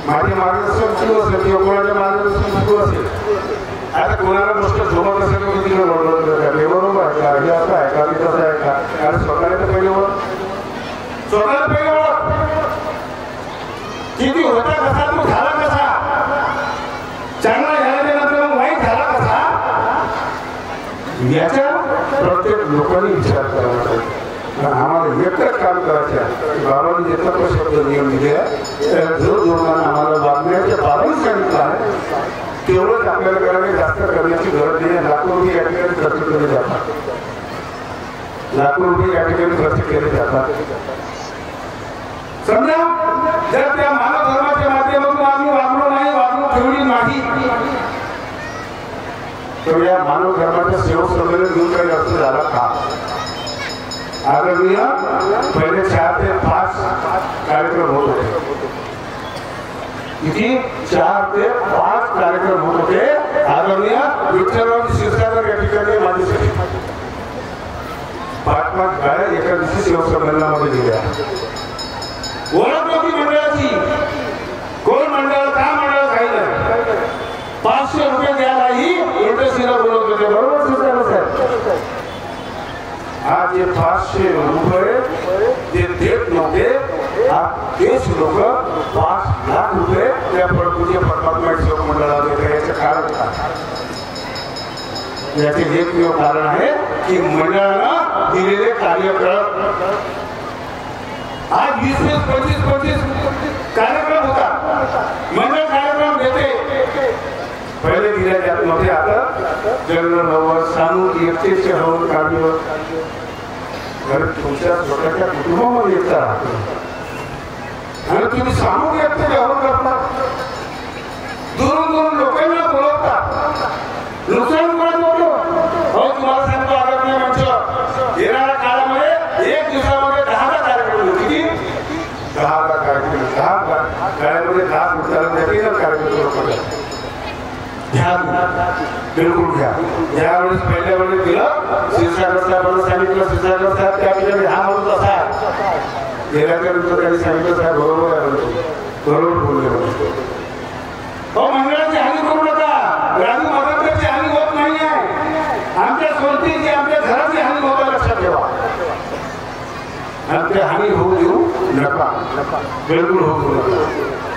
माझे मार्गदर्शन सुरू असेल किंवा कोणाचे मार्गदर्शन सुरू असेल. आता कोणाला गोष्ट झोपत असेल तर तिला बरोबर आहे का, हे असं आहे का, मी तसं आहे का. कारण स्वतःला तर पहिले स्वतःला पहिले किती होता कसा, तू झाला कसा, चांगला झाल्यानंतर मग वाईट झाला कसा, याचा प्रत्येक लोकांनी विचार करावा पाहिजे. आम्हाला एकच काम करायचं आहे. बाबांनी जे तत्वशब्द नियम दिले जो लोकांना आम्हाला वागण्याच्या बाबतीत सांगितलं आहे तेवढंच आपल्याला करायला, जास्त करण्याची गरज नाही. लाखो रुपये या ठिकाणी खर्च केले जातात, लाखो रुपये या ठिकाणी खर्च केले जातात. समजा जर त्या मानव धर्माच्या माध्यमातून आम्ही वागलो नाही, वागणूक ठेवली नाही तर या मानव धर्माच्या सेवक संमेलन घेऊन काही अर्थ झाला का. आदरणीय पहिले 4 ते 5 कार्यक्रम होत होते. किती 4 ते 5 कार्यक्रम होत होते. आदरणीय विठ्ठलराव क्षीरसागर या ठिकाणी माझ्यासाठी 5 गाड्या एका दिवशी सेवक संमेलनामध्ये दिल्या. ओळख नव्हती मंडळाची, कोण मंडळ, का मंडळ, काही नाही. 500 रुपये द्यायलाही इंडस्ट्रीला बोलवत होते. बरोबर साहेब. आज हे 500 रुपये ते देत नव्हते. तेच लोक 5 लाख रुपये त्या पूज्य परमात्मा सेवक मंडळाला देतात. याचं कारण काय? याचे एकमेव कारण आहे की मंडळाला दिलेले कार्यक्रम. आज 20-25 कार्यक्रम होतात. मंडळ कार्यक्रम देते, पहिले दिल्या जात नव्हते. आता जनरल हवं, सामूहिक 100 हवं, कार्य कारण तुमच्या स्वतःच्या कुटुंबामध्ये एकता राहतो आणि तुम्ही सामूहिक व्यक्त व्यवहार करता, दुरून दुरून लोकांना बोलवता, नुकसान करत होतो. हो तुम्हाला सांगतो आदरणीय मंच, येणाऱ्या काळामध्ये 1 दिवसामध्ये 10 कार्यक्रम, किती 10 कार्यक्रम, 10 गाड्यामध्ये 10 मिनिटाला कार्यक्रम घ्या, बिलकुल घ्या. ज्यावेळेस पहिल्या वेळेस दिलं शिवसागर साहेबांना सांगितलं, शिवसागर साहेब त्या ठिकाणी हा म्हणून असा गेल्यानंतर त्यांनी सांगितलं साहेब बरोबर आहे, बरोबर बोलले म्हणतो. हो मंडळाची हानी करू नका, राजू मदतची हानी होत नाही आहे, आमच्या स्वतःची आमच्या घराची हानी होता लक्षात ठेवा. आणि ते हानी होऊ देऊ नका, बिलकुल होऊ नका.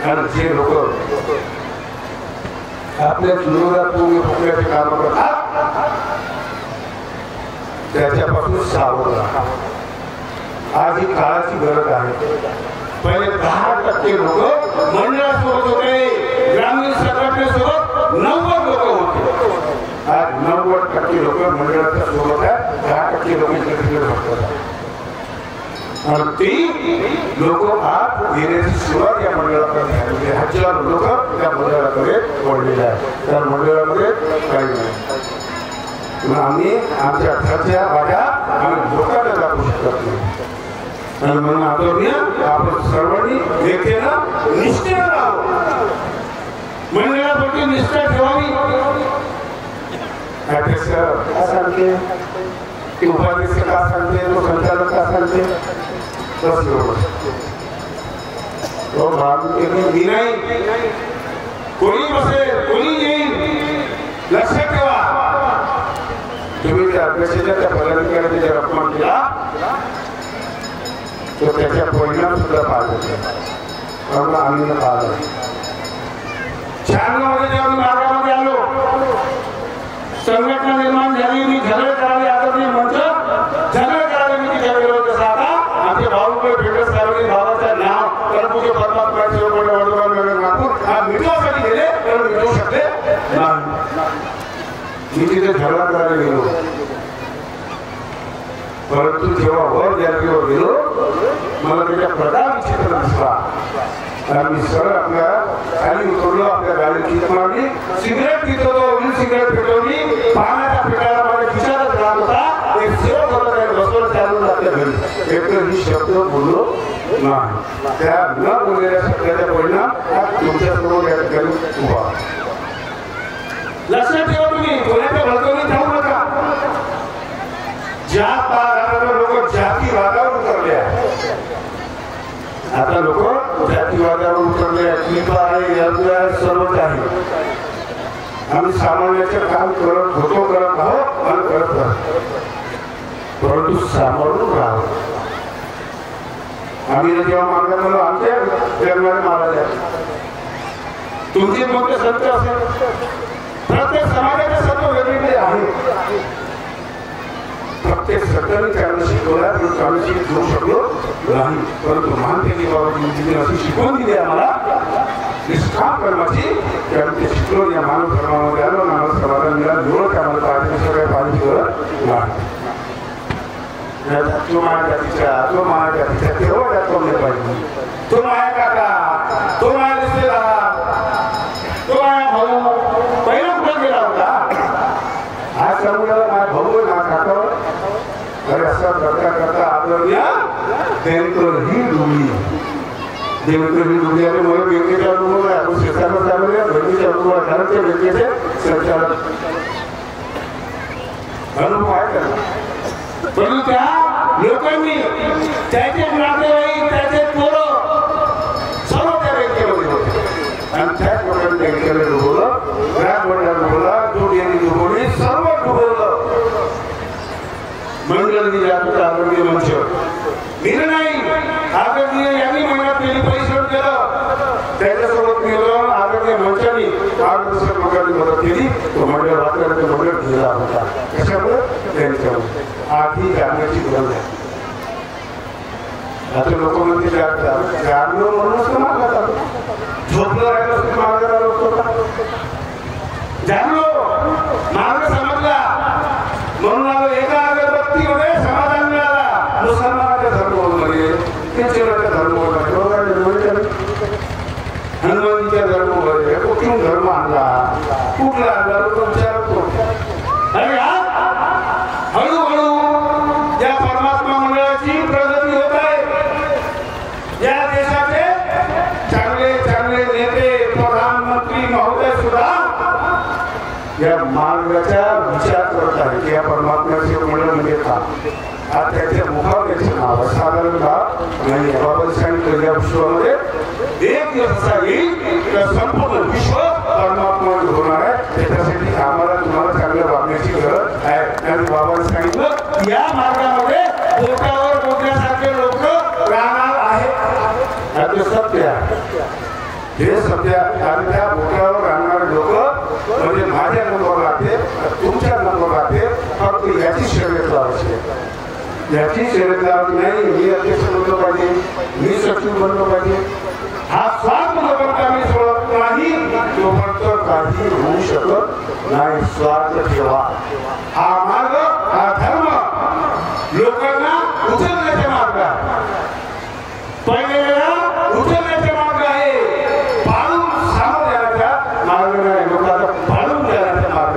कारण जे लोक आपल्या विरोधात फुकण्याचे काम करतात त्याच्यापासून सावध राहा. आज ही काळाची गरज आहे. पहिले 10% लोक मंडळासोबत होते, ग्रामीण संघटनेसोबत 90 लोक होते. आज 90% लोक मंडळाच्या सोबत आहेत, 10% लोक इकडे बघतात. आणि ती लोक आज येण्याची सुरुवात या मंडळाकडे झालेली आहे. हजारो लोक त्या मंडळाकडे वळलेले आहेत. त्या मंडळामध्ये काही नाही. आम्ही आमच्या घरच्या वाड्या आम्ही लोकांना दाखवू शकत नाही. आणि म्हणून आदरणीय आपण सर्वांनी व्यक्तीनं निष्ठेनं राहावं, मंडळाप्रती निष्ठा ठेवावी. अध्यक्ष का सांगते, ती उपाध्यक्ष का सांगते, तो संचालक का सांगते, बस तो मी नाही, कोणी बसेल कोणी येईल. लक्षात ठेवा, तुम्ही त्या अध्यक्षाच्या त्या पदाधिकाऱ्याने जर अपमान केला तर त्याच्या परिणाम सुद्धा पाहतो. आम्ही पाहतो 96 मध्ये जेव्हा मी मार्गामध्ये आलो, संघटना निर्माण झाली, मी झगडे करावे आदरणीय मंच झगडे करावे मी तिच्या विरोधात. जसा आता आमचे भाऊकडे भेटत सार्वजनिक भावाचं नाव परमपूज्य परमात्म्याचे वडील नगर नागपूर हा मिटवण्यासाठी गेले, पण मिटवू शकले नाही. मी तिथे झगडा करायला गेलो, परंतु जेव्हा वर गॅलरीवर गेलो मला त्याच्या प्रधान चित्र दिसला. आम्ही सरळ आपल्या खाली उतरलो, आपल्या गाडीत किट मारली, सिगरेट पित होतो, सिगरेट पेटवली, पाण्याच्या पिठाला माझ्या खिशातच राहत होता. एक सेवक होता, त्याने बसवलं, चालून आपल्या घरी एकही शब्द बोललो नाही. त्या न बोललेल्या शब्दाच्या परिणाम तुमच्या समोर या ठिकाणी उभा. लक्षात ठेवा, तुम्ही कोणाच्या भडकवणी जाऊ नका. ज्या लोक जातीवादावर उतरले आहेत, आता लोक जातीवादावर उतरले आहेत, सर्वच आहे. आम्ही सामान्याचे काम करत होतो, करत आहोत आणि करत राहतो, परंतु सामावून राहतो. आम्ही जेव्हा मार्गात आलो आमच्या जन्माने मारायला तुमचे मोठे संत असेल, प्रत्येक समाजाचे संत वेगवेगळे आहेत. प्रत्येक सत्ताने त्यांना शिकवल्या, आम्ही शिकवू शकलो नाही, परंतु महानतेनी बाबाजी अशी शिकवून दिली आम्हाला निष्काम कर्माची. त्यामुळे ते शिकलो, या मानव धर्मामध्ये आलो, मानव समाधान मिळालं, निवड आम्हाला पाहिजे सगळ्या पाहिजे नाही. तो माझ्या जातीच्या, तो माझ्या जातीच्या, तेव्हा जातो पाहिजे. तो माझ्या काका, तो माझ्या रिश्तेदार, तो माझ्या भाऊ पहिला कुठं गेला होता. आज समजा माझ्या भाऊ ना काकावर अरे असा करता करता आदरणीय देवकर ही डुबली, देवकर ही डुबली. आणि मला बँकेचा अनुभव आहे, आपण शेताला चालवल्या बँकेचा अनुभव आहे, कारण ते बँकेचे संचालक अनुभव आहे त्यांना. परंतु त्या लोकांनी त्याचे नातेवाईक, त्याचे पोरं सर्व त्या बँकेमध्ये होते आणि त्याच लोकांनी बँकेला डुबवलं, ग्राम मंडळाला डुबवलं, जोडीने डुबवली, सर्व डुबवलं. मंडळाने जागृत आरोग्य मंच निर्णय आदरणीय यांनी महिन्यात त्यांनी परिश्रम केलं, त्याच्यासोबत मिळून आदरणीय मंचाने मार्गदर्शक मंडळाने मदत केली. तो मंडळ वाचल्यानंतर मंडळ गेला होता. कशामुळे त्यांच्यामुळे आधी जागण्याची गरज आहे. आता लोक म्हणजे जागलो म्हणूनच तर मार्गात आलो, झोपलं राहिलं असतं मार्गात आलो असतो का. जागलो, मार्ग समजला म्हणून आलो. एका अगरबत्तीमध्ये समाधान मिळाला, मार्गाचा विचार करत आहे की या परमात्म्याचे म्हणणं म्हणजे का आज त्याच्या मुखावर त्याचे नाव साधारण नाव नाही बाबा सांगितलं या विश्वामध्ये एक दिवस असा येईल तर संपूर्ण विश्व परमात्मा होणार आहे त्याच्यासाठी आम्हाला तुम्हाला चांगलं वागण्याची गरज आहे आणि बाबांनी सांगितलं या मार्गामध्ये बोटावर बोलण्यासारखे लोक राहणार आहेत हे सत्य आहे हे सत्य आणि त्या बोटावर राहणारे लोक म्हणजे माझ्या नंबर राहते तुमच्या नंबर राहते फक्त याची शर्यत लावायची याची शर्यत लावायची नाही मी अध्यक्ष बनलो पाहिजे मी सचिव बनलो पाहिजे हा स्वार्थ जोपर्यंत आम्ही सोडत नाही तोपर्यंत काही होऊ शकत नाही स्वार्थ ठेवा हा मार्ग हा धर्म लोकांना उचलण्याचा मार्ग आहे पहिल्या उचलण्याचा मार्ग आहे पाळून सामोर जाण्याचा मार्ग नाही लोकांना पाळून जाण्याचा मार्ग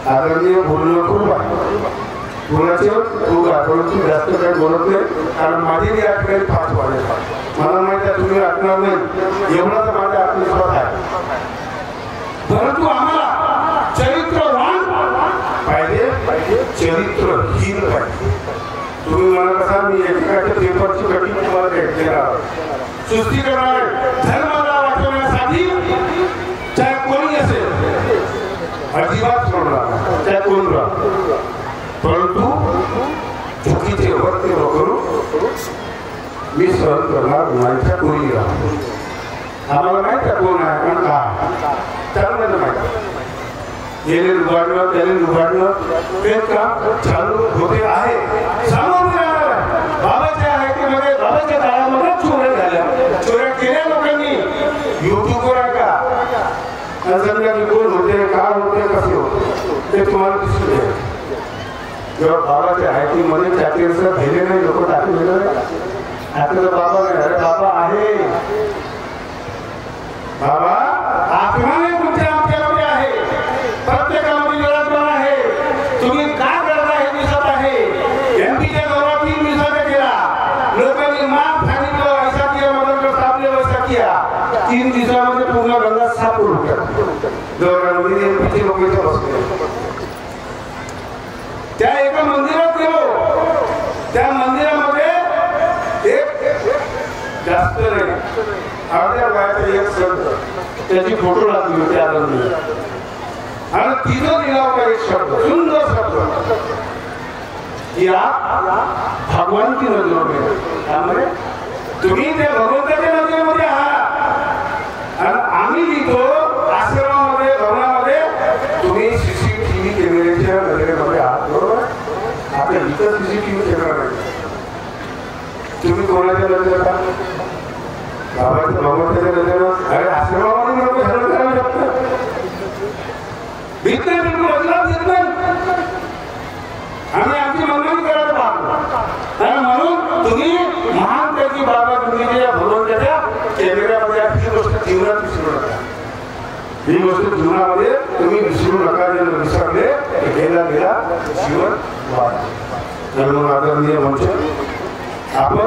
आदरणीय बोलणं खूप आहे बोलायचे खूप आहे परंतु जास्त काही बोलत नाही कारण माझी जी आठवणी 5 वाजेल मला माहिती आहे तुम्ही आठवणार नाही एवढा तर माझा आत्मविश्वास आहे परंतु आम्हाला चरित्रवान पाहिजे चरित्रहीन पाहिजे तुम्ही मला कसा मी एकेकाच्या पेपरची कटिंग तुम्हाला देणार सुस्ती करणार धर्माला वाचवण्यासाठी चाहे कोणी असेल अजिबात सोडणार चाहे कोण राहा परंतु चुकीचे वर्तन करू मी सहन करणार नाही कोणी राहा आम्हाला माहित आहे कोण आहे पण का चालू माहिती गेले लुबाडणं त्याने लुबाडणं ते काम चालू होते आहे समोर बाबाच्या हायतीमध्ये बाबाच्या काळामध्ये चोऱ्या झाल्या चोऱ्या केल्या लोकांनी युट्यूबवर आहे का समजा कोण होते काय होते कसे होते ते तुम्हाला दिसून येईल जेव्हा बाबाच्या हायतीमध्ये चाकीचं भेले नाही लोक टाकलेलं आपलं बाबा नाही अरे बाबा आहे बाबा आत्माने तुमच्या आमच्यामध्ये आहे प्रत्येकामध्ये निरात्मा आहे तुम्ही काय करता हे दिसत आहे एमपीच्या दौरा 3 दिवसाचा केला लोकांनी माफ सांगितलं ऐसा किया मदर साहेबने वैसा किया 3 दिवसामध्ये पूर्ण गंगा साफ करून दौऱ्यामध्ये एमपीचे लोक इथे बसले त्या एका मंदिरात गेलो त्या मंदिरामध्ये एक जास्त नाही अर्ध्या वयाचा एक संत त्याची फोटो लागली होती आनंद आणि तिथं दिला होता एक शब्द सुंदर शब्द की आप भगवान की नजरों में त्यामुळे तुम्ही त्या भगवंताच्या नजरेमध्ये आहात आणि आम्ही लिहितो आश्रमामध्ये भवनामध्ये तुम्ही सीसीटीव्ही कॅमेऱ्याच्या नजरेमध्ये आहात बरोबर आपल्या इतर सीसीटीव्ही कॅमेरा नाही तुम्ही कोणाच्या नजरेत आहात बाबाच्या भगवंताच्या नजरेवर अरे आश्रमामध्ये लोक धर्म करायला शकतात भीत नाही बिलकुल अजिबात देत नाही आम्ही आमची मनमानी करायला पाहतो आणि म्हणून तुम्ही महान त्याची बाबा तुम्ही जे भगवंताच्या कॅमेऱ्यामध्ये ही गोष्ट जीवनात विसरू नका ही गोष्ट जीवनामध्ये तुम्ही विसरू नका जे विसरले गेला गेला जीवन वाढ म्हणून आदरणीय मंच आपण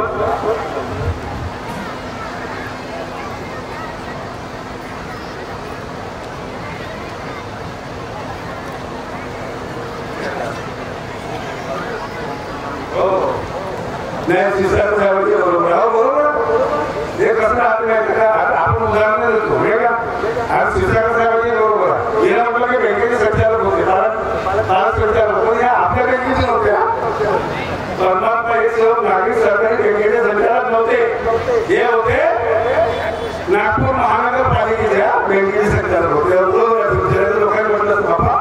नाही सिस्टर साहेबांचे बरोबर हो बरोबर हे कसं आपण उदाहरण देतो हे का आज सिस्टर साहेबांचे बरोबर गेला म्हटलं की बँकेचे संचालक होते कारण संचालक पण या आपल्या बँकेचे नव्हते परमात्मा हे सर्व नागरिक सरकारी बँकेचे संचालक नव्हते हे होते नागपूर महानगरपालिकेच्या बँकेचे संचालक होते लोकांनी म्हटलं बाबा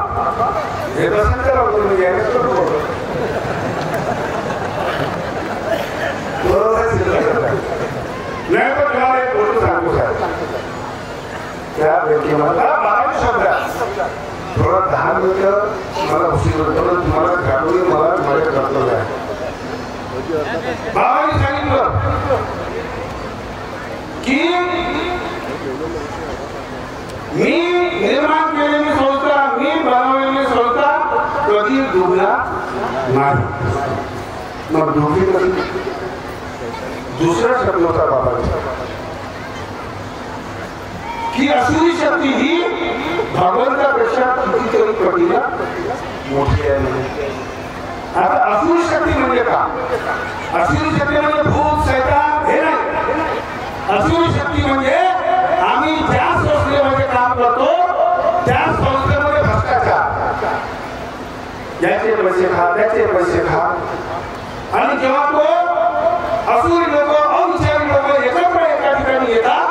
हे तर संचालक होतो म्हणजे नाही पण तुम्हाला एक गोष्ट सांगतो साहेब त्या बँकेमध्ये शब्द थोडा 10 मिनिटं मला उशीर होतो तुम्हाला घालून मला माझ्या कर्तव्य आहे बाबांनी सांगितलं की मी निर्माण केलेली संस्था मी बनवलेली संस्था कधी डुबणार नाही मग डुबली कधी दुसरा शब्द होता बाबांचा की असुरी शक्ती ही भगवंतापेक्षा कितीतरी पटीला मोठी आहे. आता असुरी शक्ती म्हणजे का? असुरी शक्ती म्हणजे भूत सैतान हे नाही. असुरी शक्ती म्हणजे आम्ही ज्या संस्थेमध्ये काम करतो त्या संस्थेमध्ये भ्रष्टाचार, याचे पैसे खा त्याचे पैसे खा. आणि जेव्हा तो असुरी लोक अविचारी लोक एकत्र एका ठिकाणी येतात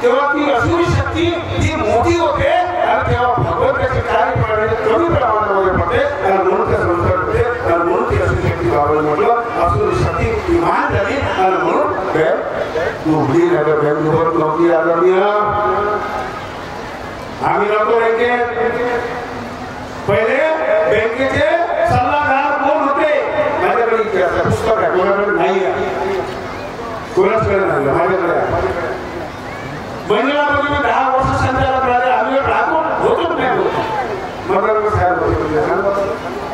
तेव्हा ती असुरी शक्ती ही मोठी होते आणि तेव्हा भगवंताची कार्यप्रणाली कमी प्रमाणामध्ये पडते आणि म्हणून त्या संस्कार होते आणि म्हणून ती असुरी शक्ती बाबा म्हटलं असुरी शक्ती महान झाली आणि म्हणून उघडी नगर बँकेवर नोकरी आली. आम्ही नव्हतो बँकेत. पहिले बँकेचे सल्लागार कोण होते? माझ्याकडे इतिहास पुस्तक आहे, कोणाकडे नाही आहे, कोणाकडे नाही, माझ्याकडे आहे. मंडळामध्ये मी 10 वर्ष संचालक राहिले. आम्ही राहतो होतोच नाही होतो. मग साहेब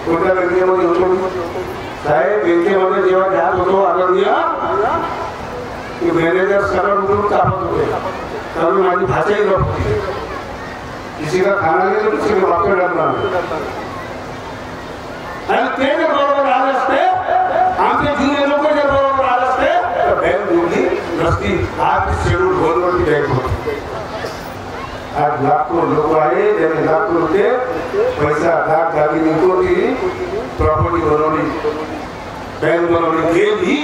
कोणत्या बँकेमध्ये होतो साहेब? बँकेमध्ये जेव्हा जात होतो आदरणीय की मॅनेजर सरळ उठून कापत होते त्यामुळे माझी भाषाही गप होती. किसी का खाना नाही तर किसी का वापर डालणार. आणि ते जर बरोबर आले असते, आमचे जुने लोक जर बरोबर आले असते तर बँक उघडी नसती. आज शेड्यूल गोलवरती बँक होती. आज लाखो लोक आहे ज्यांनी लाखो रुपये पैसा दाग दागिने विकून प्रॉपर्टी बनवली, बँक बनवली. गेली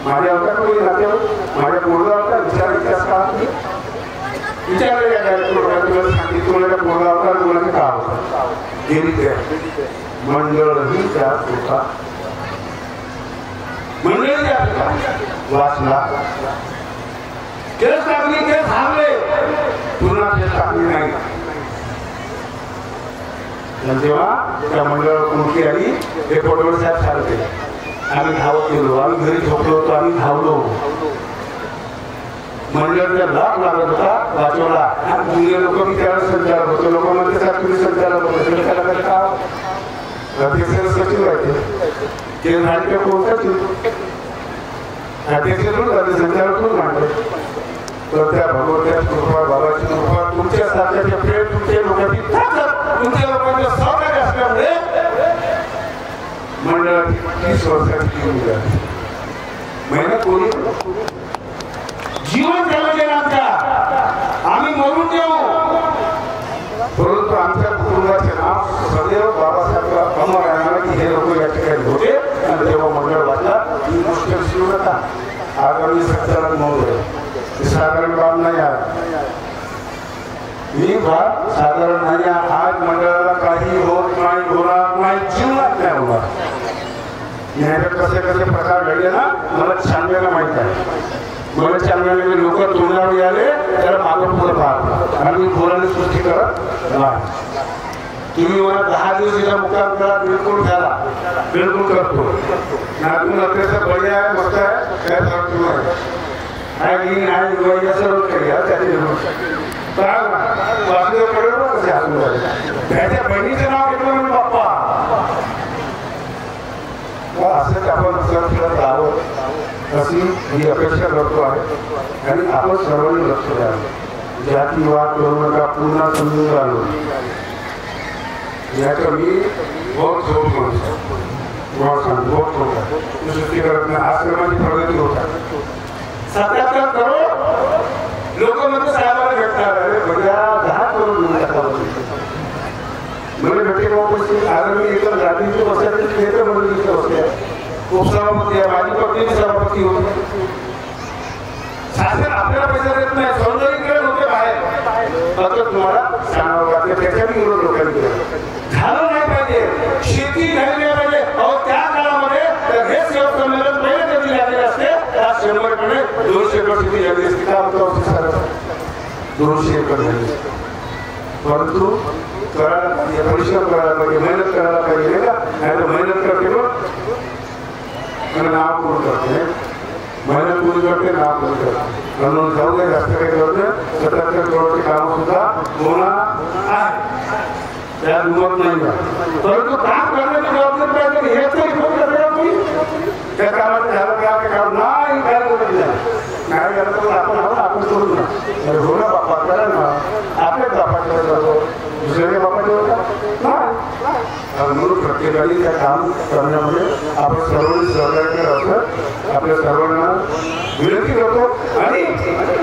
माझ्या होता कोणी नात्यावर माझ्या पोरगा होता विचार इतिहास का विचारले तुम्हाला सांगितलं कोणाच्या पोरगा होता आणि कोणाचं का होता. गेली त्या मंडळही त्यात होता. मंडळी त्यात वाचला केस टाकली, केस थांबले, पुन्हा केस टाकली नाही. जेव्हा त्या मंडळावर मुलगी आली ते पटोळे साहेब सांगते आम्ही धावत गेलो, आम्ही घरी झोपलो होतो, आम्ही धावलो. मंडळाचा लाभ लागत होता वाचवला. आणि जुने लोक मी त्यावेळेस संचालक होतो. लोक म्हणते साहेब तुम्ही संचालक होते का? अध्यक्ष सचिव आहे ते नाट्य कोणता अध्यक्ष झाले संचालक म्हणून मांडले. तर त्या भगवंताची कृपा बाबाची कृपा तुमच्या सारख्याचे प्रेम तुमच्या लोकांची तुमच्या लोकांचं सहकार्य असल्यामुळे मंडळाची 30 वर्षाची मेहनत कोणी जीवन झालं गेलं आमच्या. आम्ही मरून देऊ परंतु आमच्या कुटुंबाचे नाव सदैव बाबासाहेब अमर राहणार की हे लोक या ठिकाणी होते. आणि तेव्हा मंडळ वाटला ही गोष्ट शिवू नका. आगामी संचालक महोदय साधारण बाब नाही आहे, मी बाब साधारण नाही. आज मंडळाला काही होत नाही, होणार नाही, जीवनात नाही होणार. न्यायालयात कसे कसे प्रकार घडले ना मला 96ला माहित आहे. मला 96 लोक तोंडावर आले त्याला मागं पुढे पाहत आणि मी बोलायला सृष्टी करत नाही. तुम्ही मला 10 दिवस इथं मुक्काम करा, बिलकुल झाला, बिलकुल करतो. नातून अत्याचा बळी आहे, मस्त आहे, काय फरक नाही. सर्व केली त्याचे वासुदेव कडे कसे हातून झाले. त्याच्या बहिणीचं नाव घेतलं म्हणून बाप्पा असंच आपण खेळत राहावं अशी ही अपेक्षा करतो आहे. आणि आपण सर्वांनी लक्ष द्यावं. जातीवाद करू नका, पूर्ण समजून राहिलो याचं मी बहुत झोप म्हणतो. बहुत होता सृष्टी करत नाही. आश्रमाची प्रगती होतात. 77 करोड लोक म्हणजे साहेबाला भेटणार. अरे बघा 10 करोड मला भेटे पैसे आज मी एकदम जातीची बसायची क्षेत्र म्हणून बसल्या. उपसभापती आहे, माझी पत्नी सभापती होती. शासन आपल्याला पैसा देत नाही, सौंदर्यीकरण होते बाहेर. फक्त तुम्हाला सांगावं लागते त्याच्याने विरोध लोकांनी झालं नाही पाहिजे. शेती झाली पाहिजे. अहो त्या काळामध्ये हे सेवक संमेलन पहिले कधी लागले असते 100 200 एकर शेती झाली असती. काय होतं 200 एकर झाली. परंतु करायला पाहिजे, परिश्रम करायला पाहिजे, मेहनत करायला पाहिजे नाही का? नाही तर मेहनत करते मग नाव पूर्ण करते. मेहनत पूर्ण करते, नाव पूर्ण करते. म्हणून जाऊ दे जास्त काही करते. 77 करोडची कामं सुद्धा होणार आहे, त्यात मत नाही. परंतु काम करण्याची जबाबदारी पाहिजे. हे तरी त्या कामात झालं का काम नाही काय नाही झालं तर आपण आपण करू ना. हो ना बाप्पा बापाचा सर्व दुसऱ्या बापाचे होता म्हणून प्रत्येकाने त्या काम करण्यामध्ये आपण सर्वांनी सहकार्य असं आपल्या सर्वांना विनंती करतो. आणि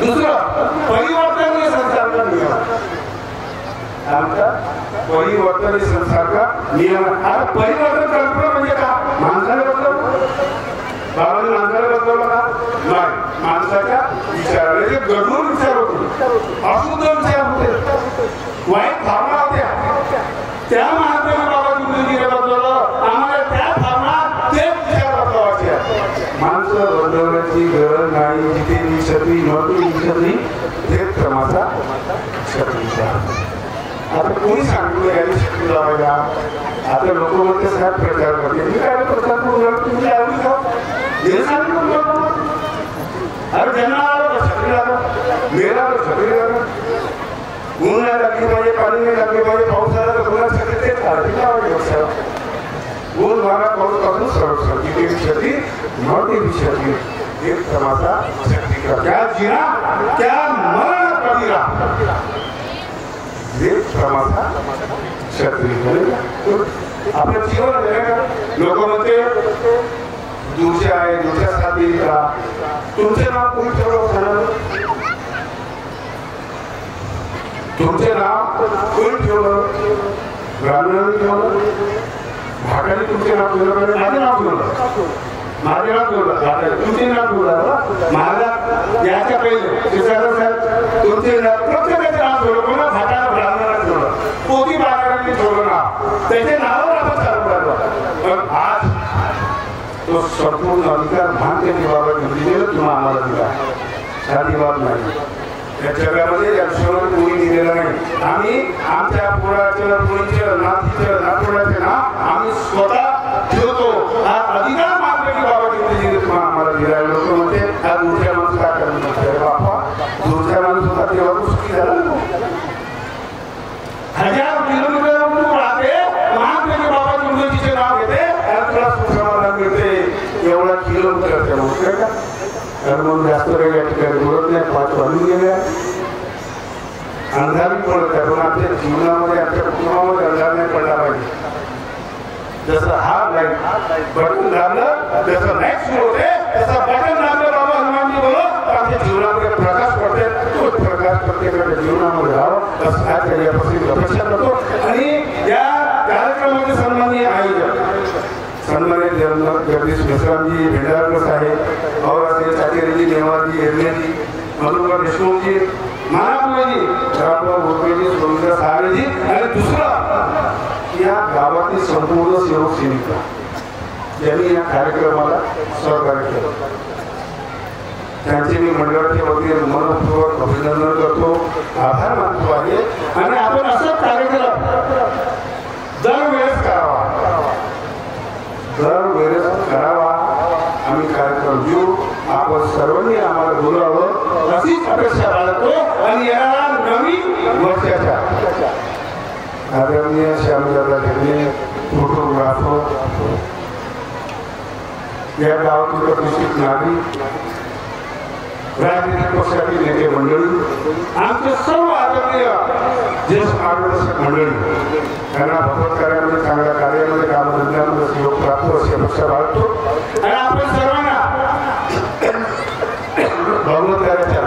दुसरं परिवर्तनीय संस्कार नियम आमचा परिवर्तनीय संस्कार का नियम. आता परिवर्तन कल्पना म्हणजे का माणसाने बदलवलं बाबांनी माणसाला बदलवलं का नाही माणसाच्या विचाराने जे गडून विचार होते अशुद्ध विचार होते वाईट भावना होत्या त्या महात्मा बाबा जिंदगीने बदलवलं आम्हाला त्या भावना ते विचार बदलवायचे. माणसं बदलवण्याची गरज नाही जिथे विचारली नव्हती विचारली ते क्रमाचा विचार. आता कोणी सांगितलं याने शक्ती लावायला आता लोक म्हणते साहेब प्रचार करते मी काय प्रचार करून तुम्ही लावली का हे सांगितलं अरे ज्यांना छत्री लागत मेला छत्री लागत ऊन नाही लागली पाहिजे पाणी नाही लागली पाहिजे पाऊस आला तर कोणा छत्री तेच काढते लावायची लक्षात ऊन मारा पाऊस पासून सरळ जिथे विषयी नव्हती विषयी एक क्रमाचा शक्ती त्या जिना त्या मरण कधीला क्रमाचा क्षत्रिय आपलं जीवन लोक म्हणते दूरच्या आहे दूरच्या साथी का तुमचे नाव कोणी ठेवलं तुमचे नाव कोणी ठेवलं ग्रामीण ठेवलं भाटाने तुमचे नाव ठेवलं माझे नाव ठेवलं माझे नाव ठेवलं तुमचे नाव ठेवलं माझा याच्या पहिले तुमचे नाव प्रत्येकाचे नाव ठेवलं कोणा भाटाला ब्राह्मणाला ठेवलं पोती बाजारांनी ठेवलं नाव त्याचे नावावर आपण चालू राहिलो. पण आज तो संपूर्ण अधिकार भांते बाबा दिलेलं किंवा आम्हाला दिला साधीवाद नाही या जगामध्ये या विश्वामध्ये कोणी दिलेलं नाही. आम्ही आमच्या पोराचं पोरीचं नातीचं नातवंडाचं नाव आम्ही स्वतः ठेवतो हा अधिकार मानतो की बाबा दिलेली किंवा आम्हाला दिला. लोक म्हणते हा दूरच्या माणूस काय करणार बापा दूरच्या माणूस होता तेव्हा तो सुखी झाला 1000 किलोमीटर राहते महात्मा बाबा तुमचे नाव घेते आणि तुला सुखसमाधान मिळते एवढा किलोमीटर काय का म्हणून जास्त काही या ठिकाणी बोलत नाही 5 वाजून गेल्या अंधारी पडत आहे पण आमच्या जीवनामध्ये आमच्या कुटुंबामध्ये अंधार नाही पडला पाहिजे. जसं हा लाईट बटन दाबलं जसं लाईट सुरू होते तसं बटन दाबलं बाबा हनुमानजी बोलो आमच्या जीवनामध्ये प्रकाश पडते तो प्रकाश प्रत्येकाच्या जीवनामध्ये राहावं असं आज यापासून अपेक्षा करतो. आणि या कार्यक्रमाचे सन्माननीय आयोजक सन्मानित जगदीश मिश्रामजी भेंडारकर साहेब और चाचेरीजी नेवाजी एरनेजी मधुकर देशमुखजी महाराजी रामराव भोसलेजी सुरेंद्र साहेबजी आणि दुसरं या गावातील संपूर्ण सेवक सेविका ज्यांनी या कार्यक्रमाला सहकार्य केलं त्यांचे मी मंडळाच्या वतीने मनपूर्वक अभिनंदन करतो आभार मानतो आहे. आणि आपण असंच कार्यक्रम दरवेळेस करावा आम्ही कार्यक्रम घेऊ आपण सर्वांनी आम्हाला बोलावं अशीच अपेक्षा बाळगतो. आणि येणाऱ्या नवीन वर्षाच्या आदरणीय श्यामदादा ढेरे फोटोग्राफर या गावातील प्रतिष्ठित नागरिक राजनीतिक पक्षातील नेते मंडळी आमचे सर्व आदरणीय ज्येष्ठ मार्गदर्शक मंडळी यांना भगवत कार्यामध्ये चांगल्या कार्यामध्ये कामधंद्यामध्ये सहयोग प्राप्त अशी अपेक्षा बाळगतो. आणि आपण सर्वांना भगवत कार्याच्या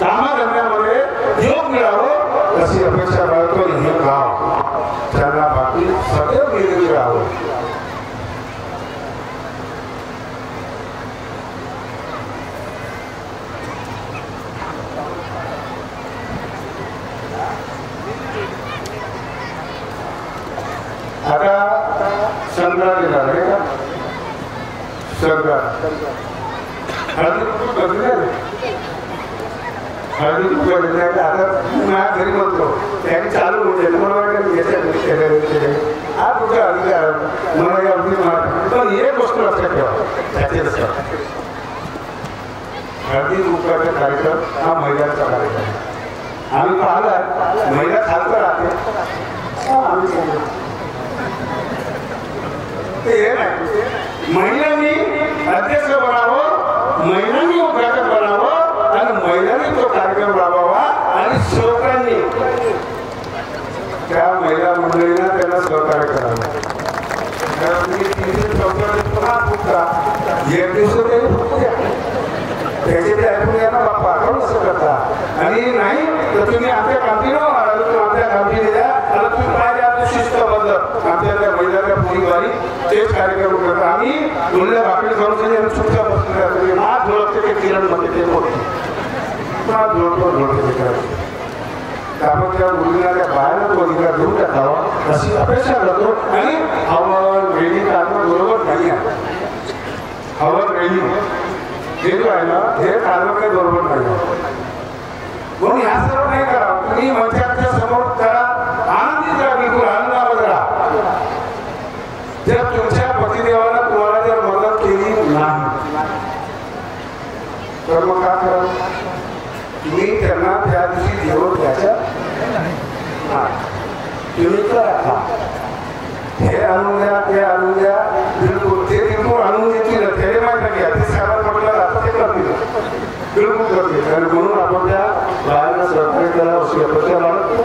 कामधंद्यामध्ये योग मिळावं अशी अपेक्षा बाळगतो. हे गाव त्यांना बाकी सदैव निरोगी राहावं. आता संक्रांत येणार आहे का संक्रांत हळदी कुंकू आता माझ्या घरी म्हणतो त्यांनी चालू होते मला वाटतं हा कुठे अधिकार मला या अगदी पण एक गोष्ट लक्षात ठेवा त्याचे हळदी कुंकूचा कार्यक्रम हा महिलांचा कार्यक्रम आम्ही पाहिला महिला खालचं राहते आम्ही महिलांनी अध्यक्ष बनावं महिलांनी उद्घाटन बनावं आणि महिलांनी तो कार्यक्रम राबवावा आणि सेवकांनी मंडळींना त्यांना सहकार्य करावं. कारण तुम्ही 314 पुन्हा फुटता एक दिवस तरी फुटू द्या, त्याचे ते ऐकून घ्या ना बाप्पा, काढून असं करता. आणि नाही तर तुम्ही आमच्या कामतीनं आमच्या कामतीने द्या आणि तुम्ही पाहिजे आमच्या शिस्तबद्ध आमच्या त्या महिलांच्या पोळीद्वारी तेच कार्यक्रम करता. आम्ही मुलं भाकरी करून चुकता बसलेल्या तुम्ही मात झोळकते ते किरणमध्ये ते मोठे मात झोळतो ते आपण त्या मुलींना त्या बाहेर तो अधिकार देऊन टाकावा अशी अपेक्षा करतो. आणि हवन वेळी काढणं बरोबर नाही आहे. हवन वेळी हे जो आहे ना हे काढणं काही बरोबर नाही. म्हणून ह्या सर्व नाही करा. तुम्ही मंचाच्या समोर करा, आनंदित राहा, बिलकुल आनंदामध्ये राहा. जर तुमच्या पतिदेवाला तुम्हाला जर मदत केली नाही तर मग काय करा, तुम्ही त्यांना त्या दिवशी जेवण द्यायच्या तुम्ही करा. हे आणून द्या ते आणून द्या, बिलकुल ते बिलकुल आणून देतील त्याने माहिती घ्या ते सारा म्हटलं जातं ते करतील बिलकुल करतील. आणि म्हणून आपण त्या बाहेरला सहकार्य करावं अशी अपेक्षा बाळगतो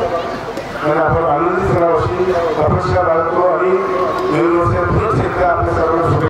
आणि आपण आनंदित करावं अशी अपेक्षा बाळगतो. आणि नवीन वर्ष पुन्हा एकदा आपल्या सर्वांना